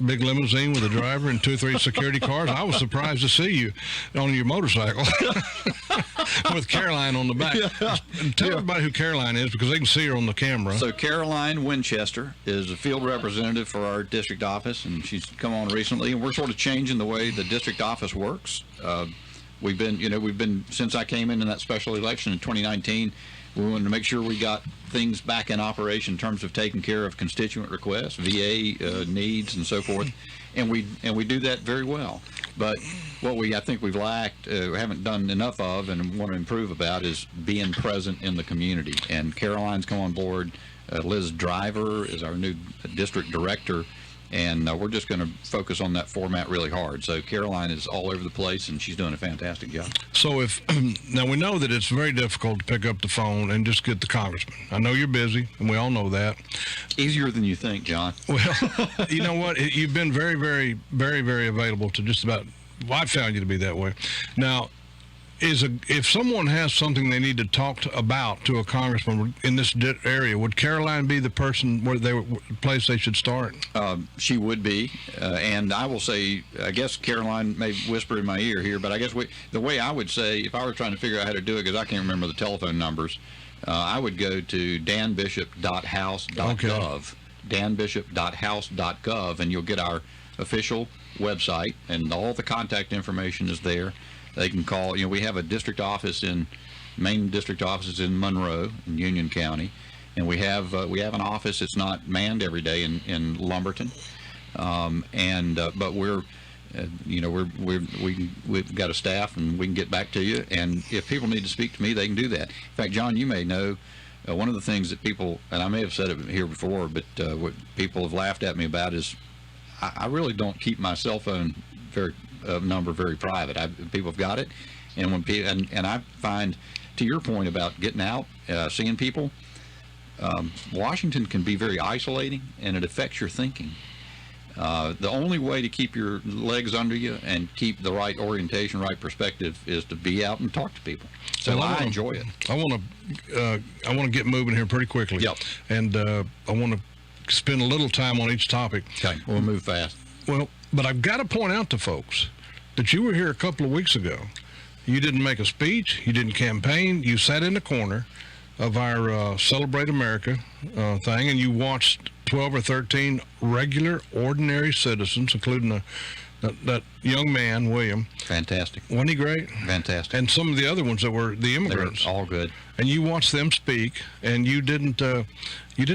Speaker 20: big limousine with a driver and 2 or 3 security cars. I was surprised to see you on your motorcycle with Caroline on the back. Tell everybody who Caroline is, because they can see her on the camera.
Speaker 1: So Caroline Winchester is a field representative for our district office, and she's come on recently, and we're sort of changing the way the district office works. We've been since I came in that special election in 2019. We wanted to make sure we got things back in operation in terms of taking care of constituent requests, VA needs, and so forth, and we do that very well. But what I think we've lacked, haven't done enough of, and want to improve about, is being present in the community. And Caroline's come on board. Liz Driver is our new district director. And we're just going to focus on that format really hard. So Caroline is all over the place, and she's doing a fantastic job.
Speaker 20: So now we know that it's very difficult to pick up the phone and just get the congressman. I know you're busy, and we all know that.
Speaker 1: Easier than you think, John.
Speaker 20: Well, you know what? You've been very, very, very, very available to just about. Well, I found you to be that way. Now, if someone has something they need to talk about to a congressman in this area, would Caroline be the person place they should start?
Speaker 1: She would be, and I will say, I guess Caroline may whisper in my ear here, but I guess the way I would say, if I were trying to figure out how to do it, because I can't remember the telephone numbers, I would go to danbishop.house.gov, danbishop.house.gov, and you'll get our official website, and all the contact information is there. They can call. We have a district office main district office in Monroe, in Union County, and we have an office that's not manned every day in Lumberton, but we've got a staff, and we can get back to you. And if people need to speak to me, they can do that. In fact, John, you may know one of the things that people, and I may have said it here before, but what people have laughed at me about is I really don't keep my cell phone number very private. People have got it, and when and I find, to your point about getting out, seeing people, Washington can be very isolating, and it affects your thinking. The only way to keep your legs under you and keep the right orientation, right perspective, is to be out and talk to people. So I enjoy it.
Speaker 20: I want to get moving here pretty quickly.
Speaker 1: Yep.
Speaker 20: And I want to spend a little time on each topic.
Speaker 1: Okay, we'll move fast.
Speaker 20: Well, but I've got to point out to folks that you were here a couple of weeks ago. You didn't make a speech. You didn't campaign. You sat in the corner of our Celebrate America thing, and you watched 12 or 13 regular, ordinary citizens, including that young man, William.
Speaker 1: Fantastic.
Speaker 20: Wasn't he great?
Speaker 1: Fantastic.
Speaker 20: And some of the other ones that were the immigrants.
Speaker 1: They were all good.
Speaker 20: And you watched them speak, and you didn't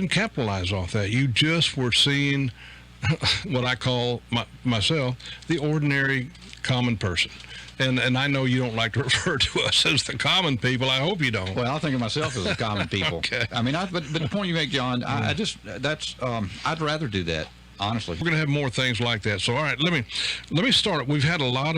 Speaker 20: capitalize off that. You just were seeing what I call myself the ordinary common person. And I know you don't like to refer to us as the common people. I hope you don't.
Speaker 1: Well, I think of myself as the common people.
Speaker 20: Okay.
Speaker 1: I mean, but the point you make, John, I'd rather do that, honestly.
Speaker 20: We're going to have more things like that. So, all right, let me start. We've had a lot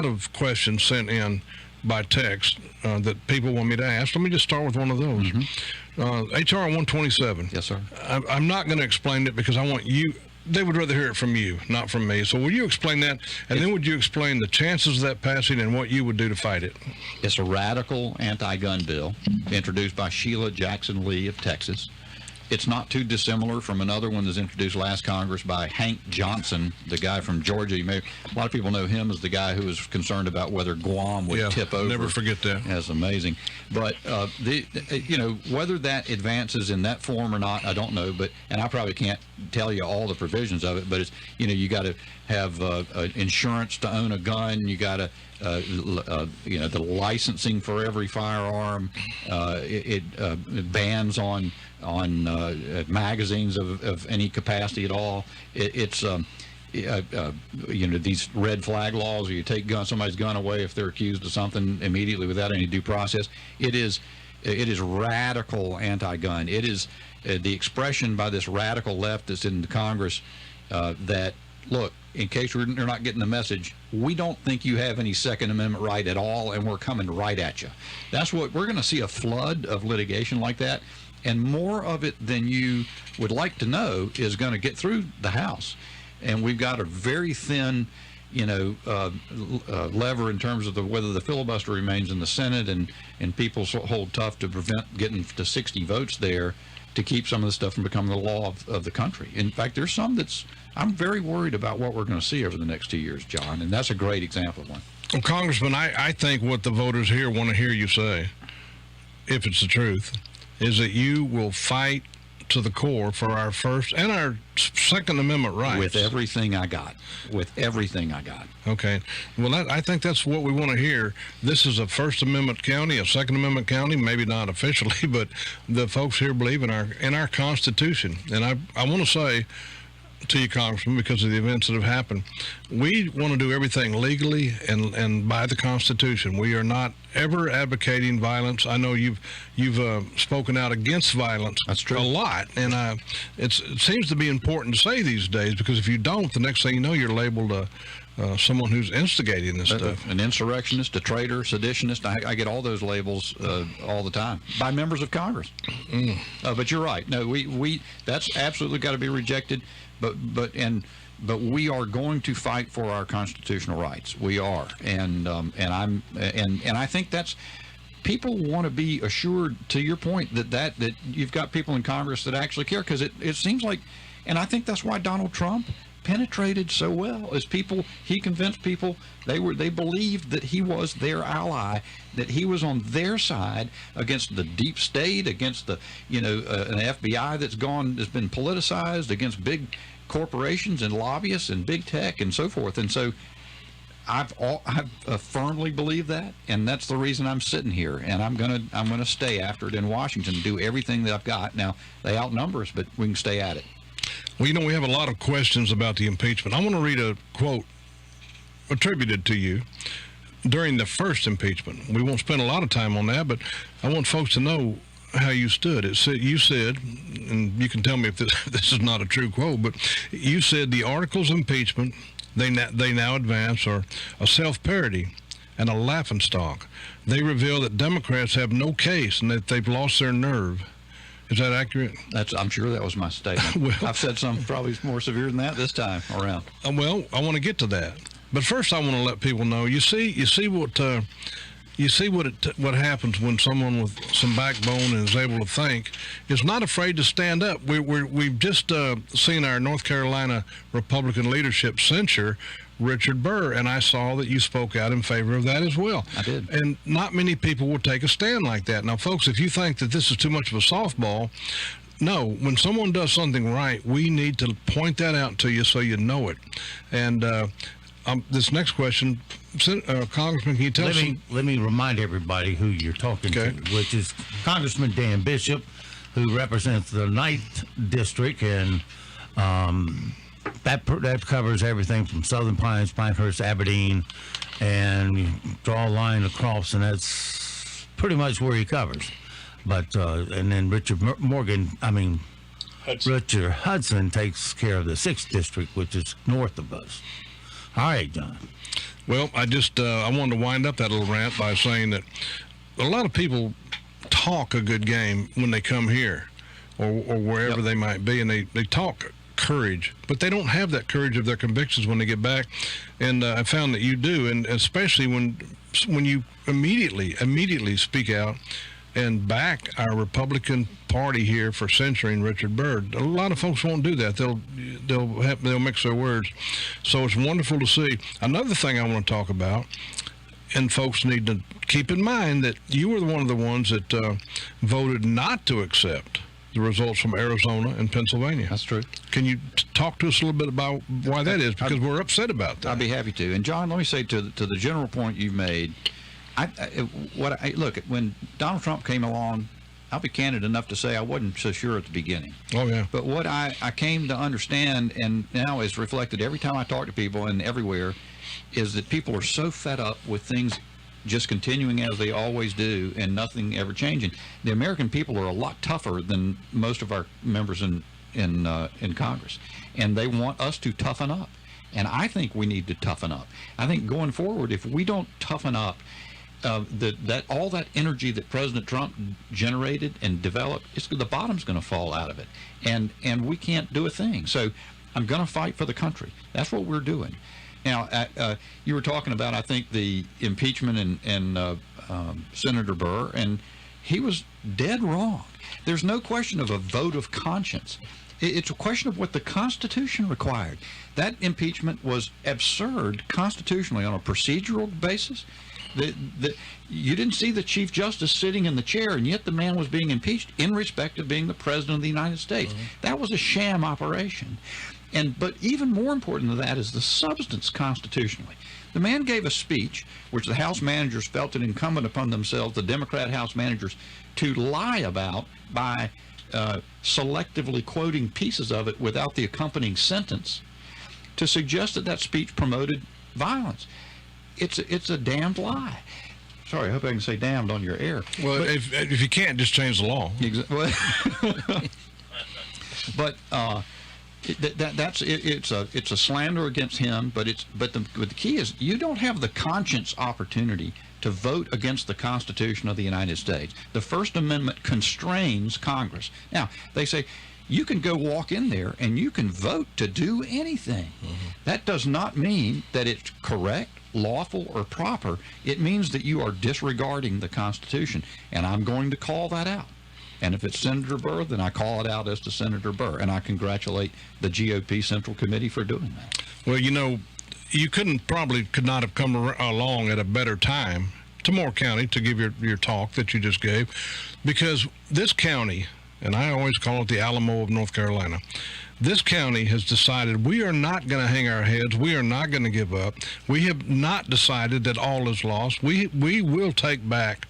Speaker 20: of questions sent in by text that people want me to ask. Let me just start with one of those.
Speaker 1: Mm-hmm.
Speaker 20: HR 127.
Speaker 1: Yes, sir.
Speaker 20: I'm not going to explain it because I want you. They would rather hear it from you, not from me. So will you explain that? And then would you explain the chances of that passing and what you would do to fight it?
Speaker 1: It's a radical anti-gun bill introduced by Sheila Jackson Lee of Texas. It's not too dissimilar from another one that was introduced last Congress by Hank Johnson, the guy from Georgia. A lot of people know him as the guy who was concerned about whether Guam would tip over.
Speaker 20: Never forget that.
Speaker 1: That's amazing. But whether that advances in that form or not, I don't know. And I probably can't tell you all the provisions of it. But it's you got to have insurance to own a gun. You got to the licensing for every firearm. It bans on magazines of any capacity at all. It's these red flag laws where you take somebody's gun away if they're accused of something immediately without any due process. It is radical anti-gun. It is the expression by this radical left that's in the Congress that, look, in case you're not getting the message, we don't think you have any Second Amendment right at all, and we're coming right at you. That's what we're going to see, a flood of litigation like that, and more of it than you would like to know is going to get through the House. And we've got a very thin, lever in terms of whether the filibuster remains in the Senate, and people hold tough to prevent getting to 60 votes there to keep some of the stuff from becoming the law of the country. In fact, there's some I'm very worried about what we're going to see over the next 2 years, John, and that's a great example of one.
Speaker 20: Well, Congressman, I think what the voters here want to hear you say, if it's the truth, is that you will fight to the core for our First and our Second Amendment rights.
Speaker 1: With everything I got.
Speaker 20: Okay. Well, I think that's what we want to hear. This is a First Amendment county, a Second Amendment county, maybe not officially, but the folks here believe in our Constitution. And I want to say to you, Congressman, because of the events that have happened, we want to do everything legally and by the Constitution. We are not ever advocating violence. I know you've spoken out against violence.
Speaker 1: That's true.
Speaker 20: A lot, and it seems to be important to say these days, because if you don't, the next thing you know, you're labeled someone who's instigating this stuff.
Speaker 1: An insurrectionist, a traitor, seditionist. I get all those labels all the time by members of Congress. But you're right. No, we that's absolutely got to be rejected. But we are going to fight for our constitutional rights. We are, and I think that's, people want to be assured, to your point, that you've got people in Congress that actually care, because it seems like, and I think that's why Donald Trump penetrated so well, as he convinced people they believed that he was their ally, that he was on their side against the deep state, against the an FBI that's been politicized, against big corporations and lobbyists and big tech and so forth. And so I've firmly believed that, and that's the reason I'm sitting here, and I'm gonna stay after it in Washington, do everything that I've got. Now they outnumber us, but we can stay at it.
Speaker 20: Well, we have a lot of questions about the impeachment. I want to read a quote attributed to you during the first impeachment. We won't spend a lot of time on that, but I want folks to know how you stood. You said, and you can tell me if this is not a true quote, but you said the articles of impeachment they now advance are a self-parody and a laughingstock. They reveal that Democrats have no case and that they've lost their nerve. Is that accurate?
Speaker 1: I'm sure that was my statement. Well, I've said something probably more severe than that this time around.
Speaker 20: Well, I want to get to that, but first I want to let people know. You see what happens when someone with some backbone and is able to think is not afraid to stand up. We've just seen our North Carolina Republican leadership censure Richard Burr, and I saw that you spoke out in favor of that as well.
Speaker 1: I did.
Speaker 20: And not many people will take a stand like that. Now, folks, if you think that this is too much of a softball, no, when someone does something right, we need to point that out to you so you know it. And this next question, Congressman, can you tell us?
Speaker 10: Let me remind everybody who you're talking to, which is Congressman Dan Bishop, who represents the 9th District, and that covers everything from Southern Pines, Pinehurst, Aberdeen, and you draw a line across, and that's pretty much where he covers. But and then Richard Hudson takes care of the 6th District, which is north of us. All right, John.
Speaker 20: Well, I wanted to wind up that little rant by saying that a lot of people talk a good game when they come here or wherever they might be, and they talk courage, but they don't have that courage of their convictions when they get back. And I found that you do, and especially when you immediately speak out and back our Republican Party here for censoring Richard Burr. A lot of folks won't do that. They'll mix their words. So it's wonderful to see. Another thing I want to talk about, and folks need to keep in mind, that you were one of the ones that voted not to accept the results from Arizona and Pennsylvania.
Speaker 1: That's true. Can you
Speaker 20: talk to us a little bit about why that is? Because we're upset about that.
Speaker 1: I'd be happy to. And John, let me say to the general point you've made, look, when Donald Trump came along, I'll be candid enough to say I wasn't so sure at the beginning.
Speaker 20: Oh, yeah.
Speaker 1: But what I came to understand, and now is reflected every time I talk to people and everywhere, is that people are so fed up with things just continuing as they always do and nothing ever changing. The American people are a lot tougher than most of our members in Congress, and they want us to toughen up. And I think we need to toughen up. I think going forward, if we don't toughen up, that all that energy that President Trump generated and developed, the bottom's going to fall out of it, and we can't do a thing. So I'm going to fight for the country. That's what we're doing. Now, you were talking about, I think, the impeachment and Senator Burr, and he was dead wrong. There's no question of a vote of conscience. It's a question of what the Constitution required. That impeachment was absurd constitutionally on a procedural basis. You didn't see the Chief Justice sitting in the chair, and yet the man was being impeached in respect of being the President of the United States. That was a sham operation. But even more important than that is the substance constitutionally. The man gave a speech which the House managers felt it incumbent upon themselves, the Democrat House managers, to lie about by selectively quoting pieces of it without the accompanying sentence to suggest that speech promoted violence. It's a damned lie. Sorry, I hope I can say damned on your air.
Speaker 20: Well, but, if you can't, just change the law.
Speaker 1: But it's a slander against him. But the key is you don't have the conscience opportunity to vote against the Constitution of the United States. The First Amendment constrains Congress. Now they say you can go walk in there and you can vote to do anything. That does not mean that it's correct, lawful, or proper. It means that you are disregarding the Constitution, and I'm going to call that out. And if it's Senator Burr, then I call it out as to Senator Burr, and I congratulate the GOP Central Committee for doing that.
Speaker 20: Well, you know, you could not have come along at a better time to Moore County to give your talk that you just gave, because this county, and I always call it the Alamo of North Carolina, this county has decided we are not going to hang our heads. We are not going to give up. We have not decided that all is lost. We will take back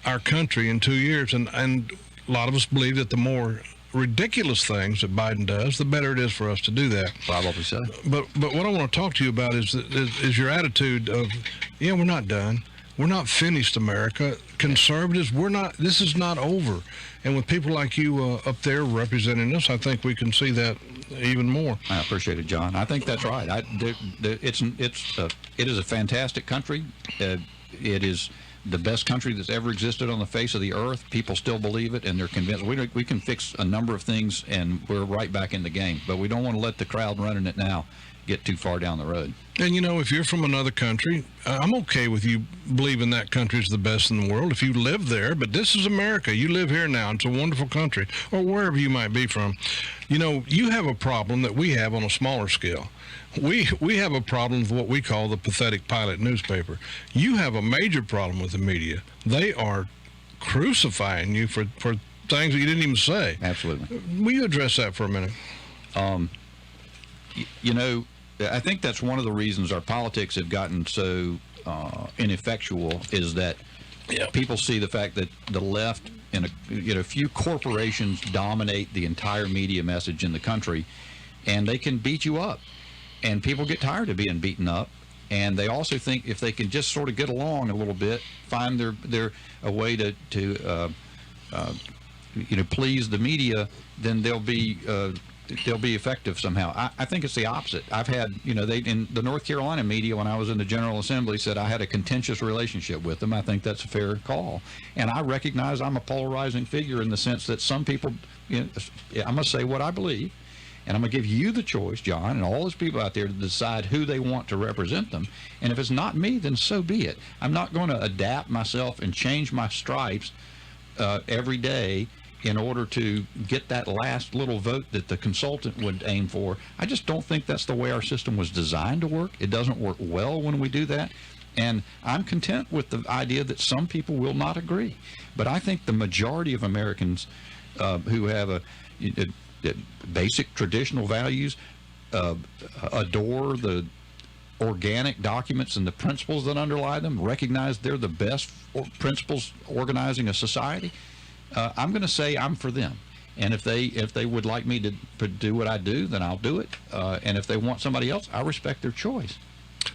Speaker 20: our country in 2 years, and a lot of us believe that the more ridiculous things that Biden does, the better it is for us to do that.
Speaker 1: Probably so.
Speaker 20: But what I want to talk to you about is your attitude of, we're not done. We're not finished, America. Conservatives, we're not. This is not over. And with people like you up there representing us, I think we can see that even more.
Speaker 1: I appreciate it, John. I think that's right. It is a fantastic country. It is the best country that's ever existed on the face of the earth. People still believe it, and they're convinced. We can fix a number of things, and we're right back in the game. But we don't want to let the crowd running it now get too far down the road.
Speaker 20: And if you're from another country, I'm okay with you believing that country is the best in the world if you live there. But this is America. You live here now. It's a wonderful country, or wherever you might be from. You have a problem that we have on a smaller scale. We have a problem with what we call the pathetic pilot newspaper. You have a major problem with the media. They are crucifying you for things that you didn't even say.
Speaker 1: Absolutely.
Speaker 20: Will you address that for a minute?
Speaker 1: I think that's one of the reasons our politics have gotten so ineffectual is that people see the fact that the left and a few corporations dominate the entire media message in the country, and they can beat you up. And people get tired of being beaten up, and they also think if they can just sort of get along a little bit, find a way to please the media, then they'll be effective somehow. I think it's the opposite. I've had, they in the North Carolina media when I was in the General Assembly said I had a contentious relationship with them. I think that's a fair call, and I recognize I'm a polarizing figure in the sense that some people, I'm going to say what I believe. And I'm going to give you the choice, John, and all those people out there to decide who they want to represent them. And if it's not me, then so be it. I'm not going to adapt myself and change my stripes every day in order to get that last little vote that the consultant would aim for. I just don't think that's the way our system was designed to work. It doesn't work well when we do that. And I'm content with the idea that some people will not agree. But I think the majority of Americans who have basic traditional values, adore the organic documents and the principles that underlie them, recognize they're the best principles organizing a society, I'm going to say I'm for them. And if they would like me to do what I do, then I'll do it. And if they want somebody else, I respect their choice.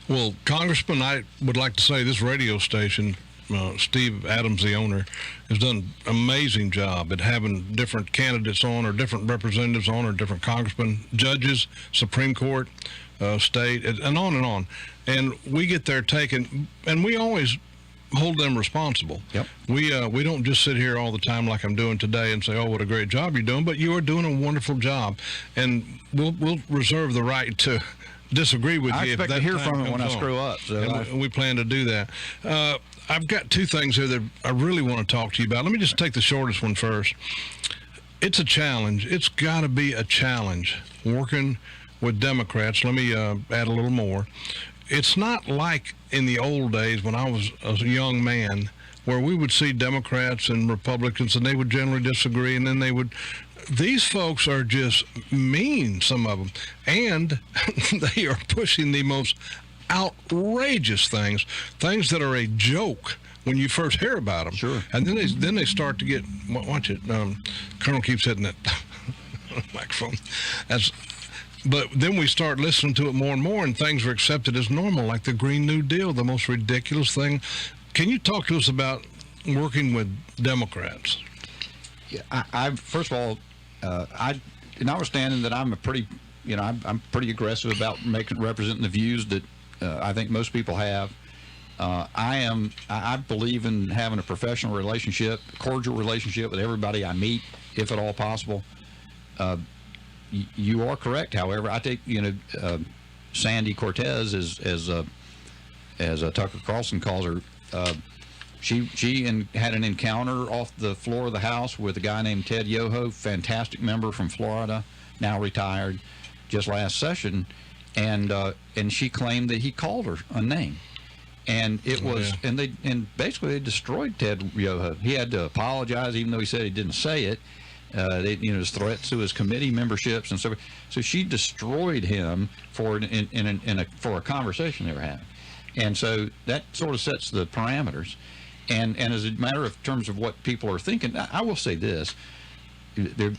Speaker 20: Well, Congressman, I would like to say this radio station, Steve Adams, the owner, has done an amazing job at having different candidates on, or different representatives on, or different congressmen, judges, Supreme Court, state, and on and on. And we get there taken, and we always hold them responsible.
Speaker 1: Yep.
Speaker 20: We don't just sit here all the time like I'm doing today and say, oh, what a great job you're doing, but you are doing a wonderful job. And we'll reserve the right to disagree with
Speaker 1: I
Speaker 20: you.
Speaker 1: expect
Speaker 20: if that
Speaker 1: to hear
Speaker 20: time
Speaker 1: from it when I
Speaker 20: comes on.
Speaker 1: screw up. So
Speaker 20: And we plan to do that. I've got two things here that I really want to talk to you about. Let me just take the shortest one first. It's a challenge. It's got to be a challenge working with Democrats. Let me add a little more. It's not like in the old days when I was a young man, where we would see Democrats and Republicans and they would generally disagree, and then they would. These folks are just mean, some of them, and they are pushing the most outrageous things that are a joke when you first hear about them.
Speaker 1: Sure.
Speaker 20: And then they start to get, watch it, Colonel keeps hitting that microphone. But then we start listening to it more and more, and things are accepted as normal, like the Green New Deal, the most ridiculous thing. Can you talk to us about working with Democrats?
Speaker 1: Yeah, I first of all, notwithstanding that I'm I'm pretty aggressive about representing the views that I think most people have. I believe in having a professional relationship, cordial relationship with everybody I meet, if at all possible. You are correct. However, I take Sandy Cortez as Tucker Carlson calls her. She had an encounter off the floor of the House with a guy named Ted Yoho, fantastic member from Florida, now retired, just last session, and she claimed that he called her a name, and basically they destroyed Ted Yoho. He had to apologize, even though he said he didn't say it. His threats to his committee memberships and so forth. So she destroyed him for a conversation they were having, and so that sort of sets the parameters. And as a matter of terms of what people are thinking, I will say this: they're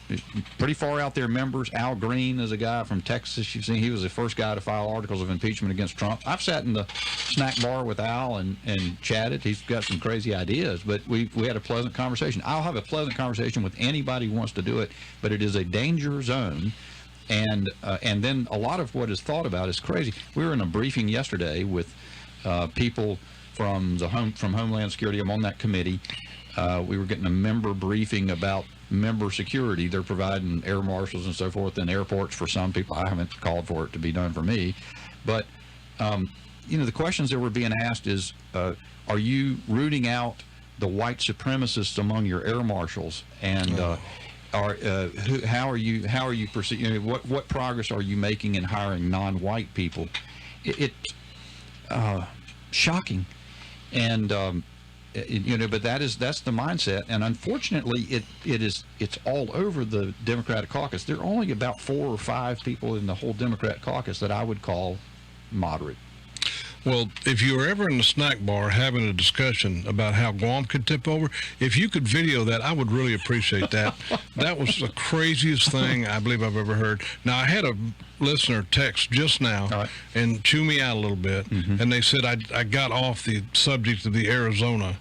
Speaker 1: pretty far out there members. Al Green is a guy from Texas. You've seen he was the first guy to file articles of impeachment against Trump. I've sat in the snack bar with Al and chatted. He's got some crazy ideas, but we had a pleasant conversation. I'll have a pleasant conversation with anybody who wants to do it, but it is a danger zone. And then a lot of what is thought about is crazy. We were in a briefing yesterday with people from Homeland Security. I'm on that committee. We were getting a member briefing about member security. They're providing air marshals and so forth in airports for some people. I haven't called for it to be done for me, but the questions that were being asked is, are you rooting out the white supremacists among your air marshals? And how are you proceeding? What progress are you making in hiring non-white people? It's shocking. And but that's the mindset, and unfortunately it's all over the Democratic caucus. There are only about 4 or 5 people in the whole Democrat caucus that I would call moderate.
Speaker 20: Well, if you were ever in the snack bar having a discussion about how Guam could tip over, if you could video that, I would really appreciate that. That was the craziest thing I believe I've ever heard. Now, I had a listener text just now and chew me out a little bit, and they said I got off the subject of the Arizona.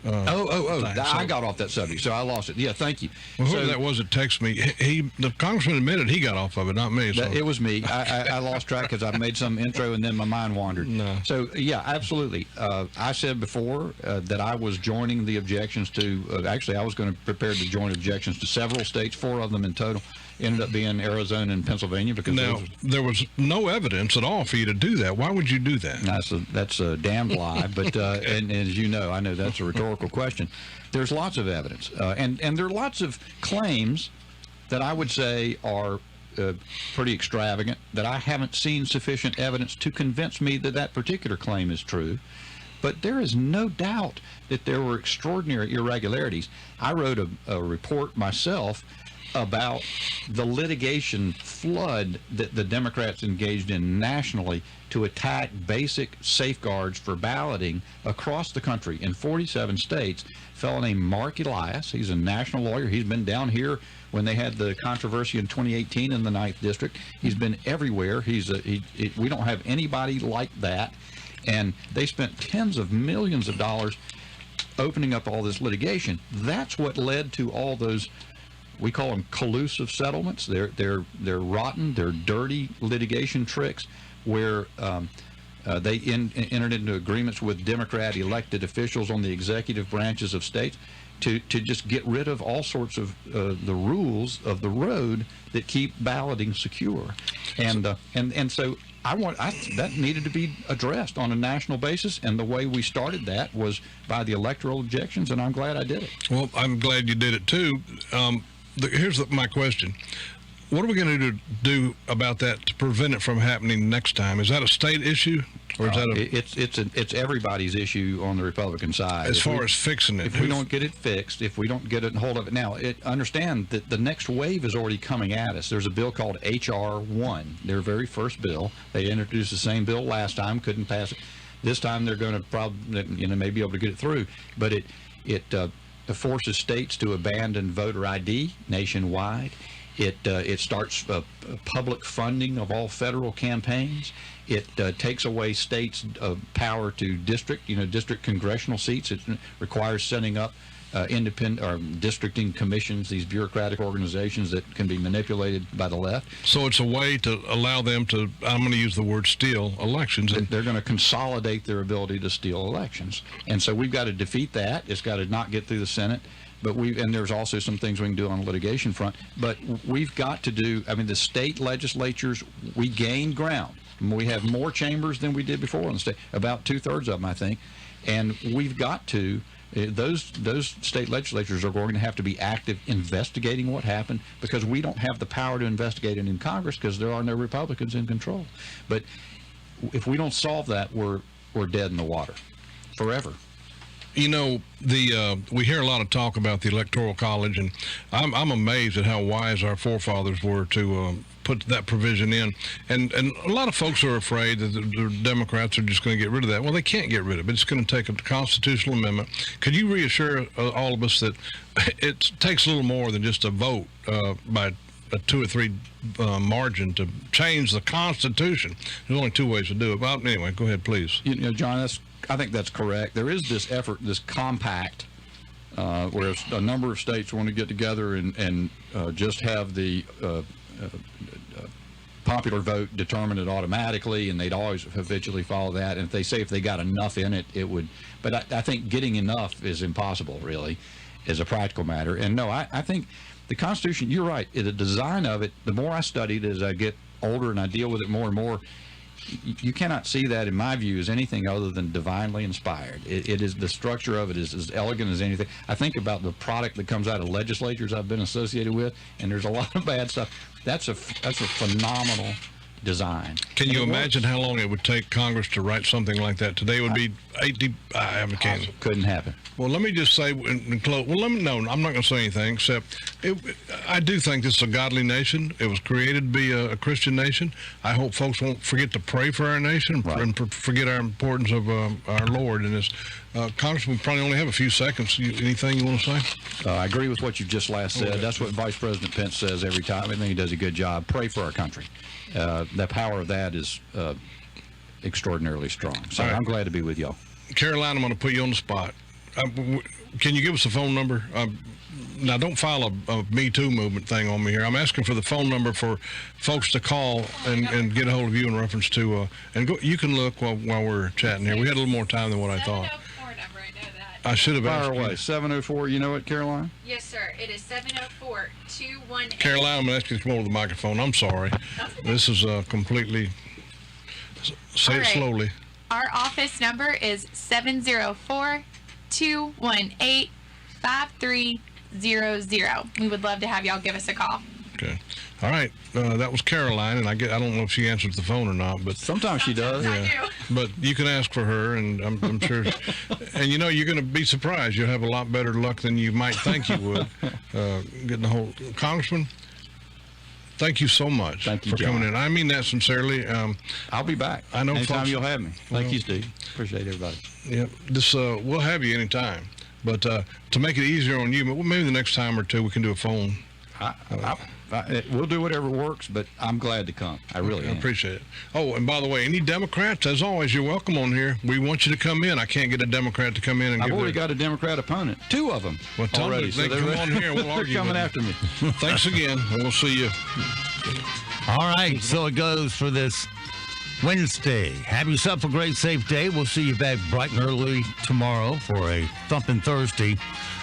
Speaker 1: I got off that subject, so I lost it. Yeah, thank you.
Speaker 20: Well, whoever that was that texted me, the congressman admitted he got off of it, not me. So.
Speaker 1: It was me. I lost track because I made some intro and then my mind wandered.
Speaker 20: No.
Speaker 1: So, yeah, absolutely. I said before that I was joining the objections to, actually, I was going to prepare to join objections to several states, 4 of them in total. Ended up being Arizona and Pennsylvania because
Speaker 20: there was no evidence at all for you to do that. Why would you do that?
Speaker 1: That's a damned lie. But and as you know, I know that's a rhetorical question. There's lots of evidence, and there are lots of claims that I would say are pretty extravagant, that I haven't seen sufficient evidence to convince me that that particular claim is true. But there is no doubt that there were extraordinary irregularities. I wrote a report myself about the litigation flood that the Democrats engaged in nationally to attack basic safeguards for balloting across the country in 47 states. A fellow named Mark Elias, he's a national lawyer. He's been down here when they had the controversy in 2018 in the 9th District. He's been everywhere. We don't have anybody like that. And they spent tens of millions of dollars opening up all this litigation. That's what led to all those, we call them collusive settlements. They're rotten, they're dirty litigation tricks, where they entered into agreements with Democrat elected officials on the executive branches of states to just get rid of all sorts of the rules of the road that keep balloting secure, and so that needed to be addressed on a national basis, and the way we started that was by the electoral objections, and I'm glad I did it.
Speaker 20: Well, I'm glad you did it too. Here's my question. What are we going to do about that to prevent it from happening next time? Is that a state issue, or is that
Speaker 1: it's everybody's issue on the Republican side?
Speaker 20: As far as fixing it,
Speaker 1: if we don't get it fixed, if we don't get it in hold of it now, understand that the next wave is already coming at us. There's a bill called H.R. 1, their very first bill. They introduced the same bill last time, couldn't pass it. This time they're going to probably, may be able to get it through, but it forces states to abandon voter ID nationwide. It starts public funding of all federal campaigns. It takes away states' power to district congressional seats. It requires setting up independent or districting commissions, these bureaucratic organizations that can be manipulated by the left.
Speaker 20: So it's a way to allow them to, I'm going to use the word steal elections.
Speaker 1: They're going to consolidate their ability to steal elections. And so we've got to defeat that. It's got to not get through the Senate. But and there's also some things we can do on the litigation front. But we've got to do, the state legislatures, we gained ground. We have more chambers than we did before in the state, about 2/3 of them, I think. And we've got to, those state legislatures are going to have to be active investigating what happened, because we don't have the power to investigate it in Congress because there are no Republicans in control. But if we don't solve that, we're dead in the water forever.
Speaker 20: We hear a lot of talk about the Electoral College, and I'm amazed at how wise our forefathers were to put that provision in. And a lot of folks are afraid that the Democrats are just going to get rid of that. Well, they can't get rid of it. It's going to take a constitutional amendment. Could you reassure all of us that it takes a little more than just a vote by a 2 or 3 margin to change the Constitution? There's only 2 ways to do it. Well, anyway, go ahead, please.
Speaker 1: John, I think that's correct. There is this effort, this compact, where a number of states want to get together and just have the popular vote determine it automatically, and they'd always habitually follow that. And if they got enough in it, it would. But I think getting enough is impossible, really, as a practical matter. And no, I think the Constitution, you're right, the design of it, the more I study it as I get older and I deal with it more and more, you cannot see that, in my view, as anything other than divinely inspired. It is, the structure of it is as elegant as anything. I think about the product that comes out of legislatures I've been associated with, and there's a lot of bad stuff. That's a phenomenal design.
Speaker 20: Can you imagine how long it would take Congress to write something like that? Today would be 80.
Speaker 1: Couldn't happen.
Speaker 20: Well, let me just say in close. Well, no, I'm not going to say anything except I do think this is a godly nation. It was created to be a Christian nation. I hope folks won't forget to pray for our nation and forget our importance of our Lord in this. Congressman, we probably only have a few seconds. Anything you want to say?
Speaker 1: I agree with what you just last said. That's what Vice President Pence says every time. I think he does a good job. Pray for our country. The power of that is extraordinarily strong. So I'm glad to be with y'all.
Speaker 20: Caroline, I'm going to put you on the spot. Can you give us a phone number? Now, don't file a Me Too movement thing on me here. I'm asking for the phone number for folks to call and get a hold of you in reference to, you can look while we're chatting here. We had a little more time than what I thought. I should have asked.
Speaker 1: Fire away. 704, you know it, Caroline?
Speaker 5: Yes, sir. It is 704-218.
Speaker 20: Caroline, I'm going to ask you to come over to the microphone. I'm sorry. This is completely, say it slowly.
Speaker 5: Our office number is 704-218-5300. We would love to have y'all give us a call.
Speaker 20: Okay. All right. That was Caroline, and I don't know if she answers the phone or not, but
Speaker 1: sometimes she does.
Speaker 20: Yeah.
Speaker 5: I do.
Speaker 20: But you can ask for her, and I'm sure. And you're going to be surprised. You'll have a lot better luck than you might think you would getting the whole. Congressman, thank you so much for coming in. I mean that sincerely.
Speaker 1: I'll be back.
Speaker 20: I know.
Speaker 1: Anytime
Speaker 20: folks,
Speaker 1: you'll have me. Thank you, Steve. Appreciate everybody.
Speaker 20: Yeah. We'll have you anytime. But to make it easier on you, maybe the next time or two we can do a phone.
Speaker 1: We'll do whatever works, but I'm glad to come. I really am.
Speaker 20: Appreciate it. Oh, and by the way, any Democrats, as always, you're welcome on here. We want you to come in. I can't get a Democrat to come in and
Speaker 1: I've already got a Democrat opponent. 2 of them.
Speaker 20: Well, tell them they come on here. We'll argue.
Speaker 1: They're coming after me.
Speaker 20: Thanks again. We'll see you.
Speaker 10: All right. So it goes for this Wednesday. Have yourself a great, safe day. We'll see you back bright and early tomorrow for a thumping Thursday.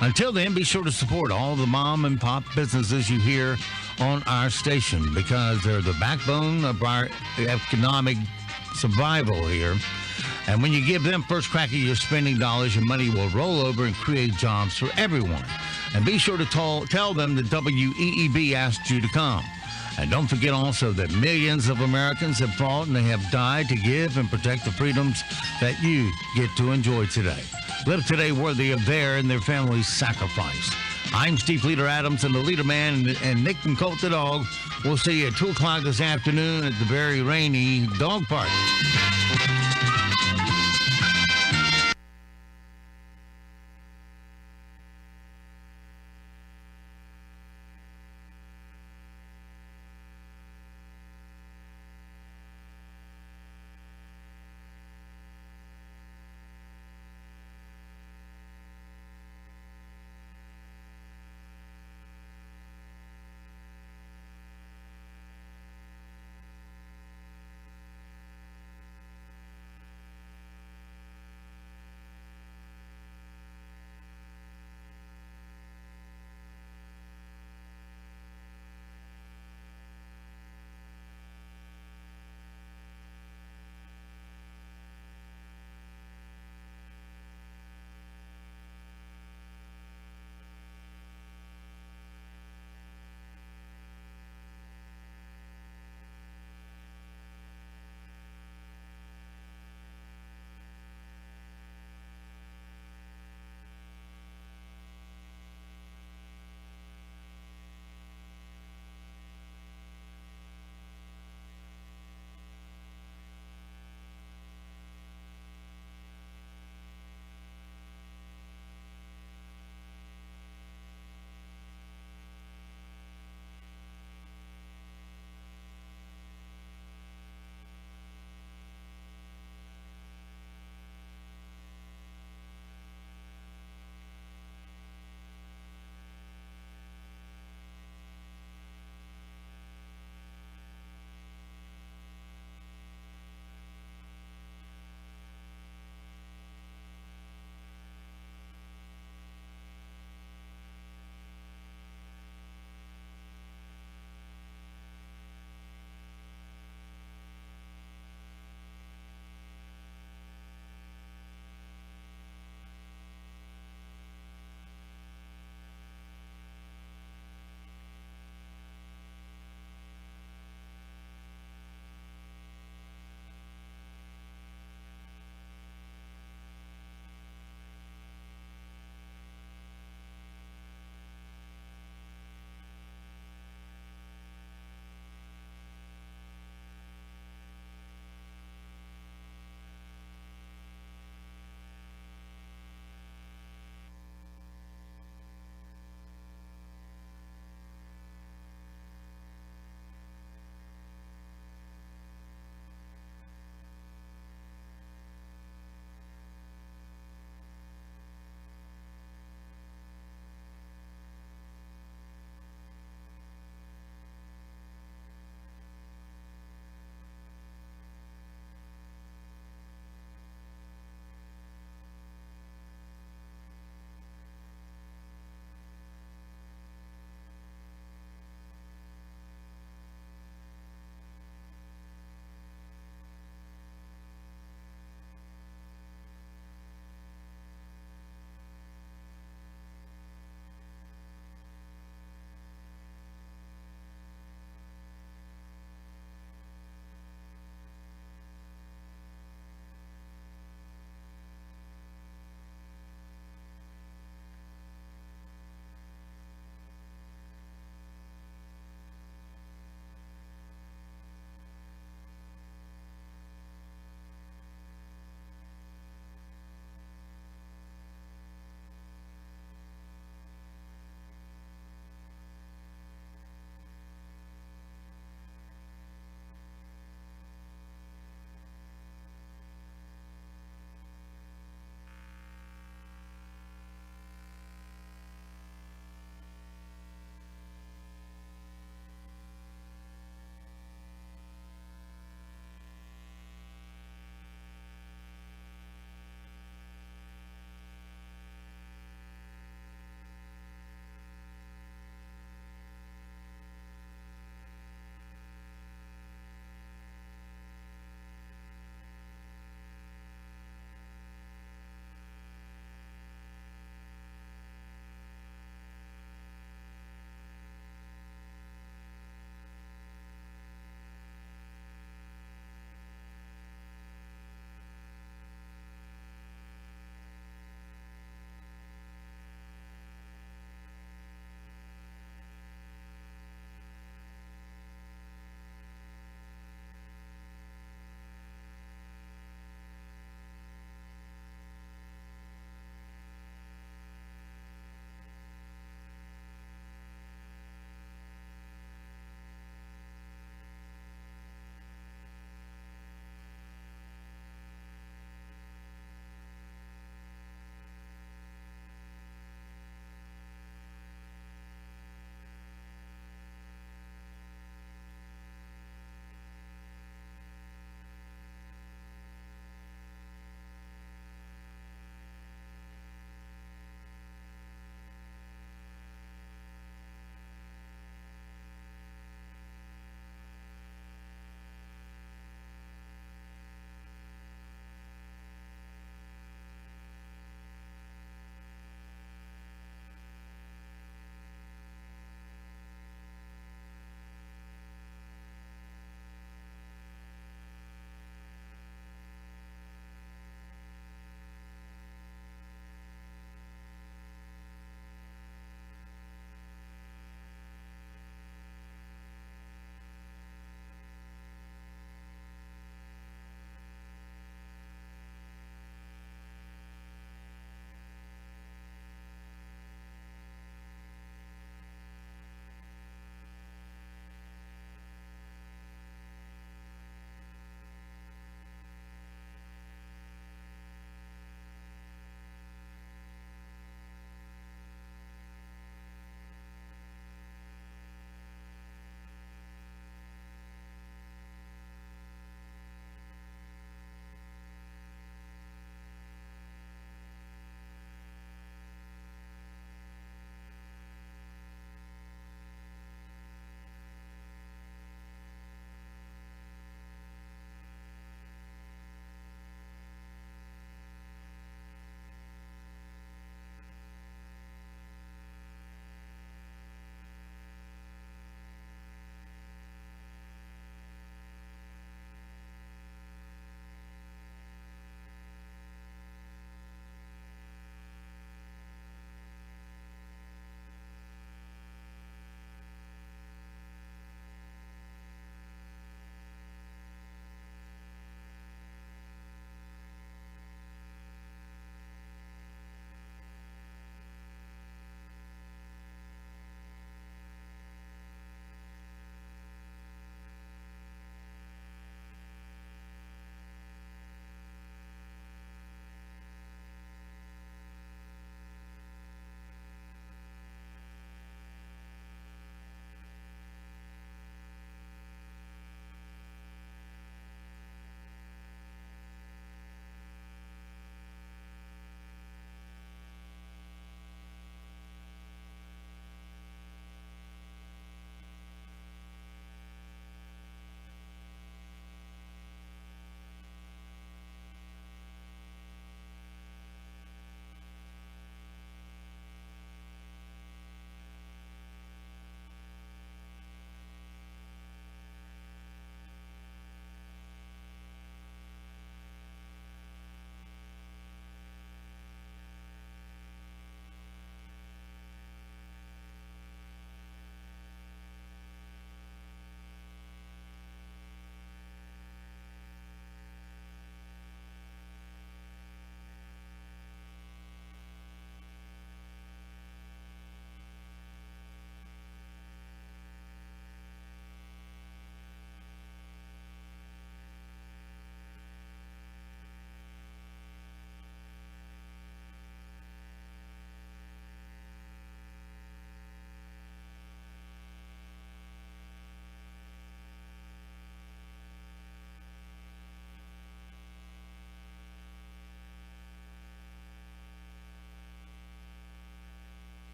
Speaker 10: Until then, be sure to support all the mom and pop businesses you hear on our station because they're the backbone of our economic survival here. And when you give them first crack at your spending dollars, your money will roll over and create jobs for everyone. And be sure to tell them that WEEB asked you to come. And don't forget also that millions of Americans have fought and they have died to give and protect the freedoms that you get to enjoy today. Live today worthy of their and their family's sacrifice. I'm Steve Leader Adams and the Leader Man and Nick and Colt the Dog. We'll see you at 2 o'clock this afternoon at the very rainy dog park.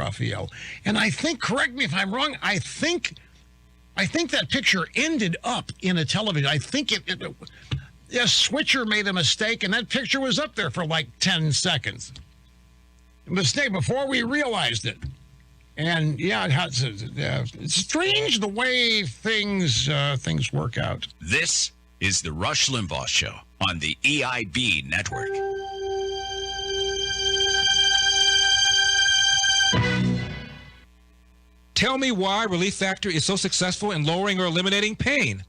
Speaker 6: Raphael. And I think, correct me if I'm wrong, I think that picture ended up in a television. I think a switcher made a mistake, and that picture was up there for like 10 seconds. A mistake before we realized it. And yeah, it's strange the way things work out.
Speaker 7: This is the Rush Limbaugh Show on the EIB Network.
Speaker 8: Tell me why Relief Factor is so successful in lowering or eliminating pain.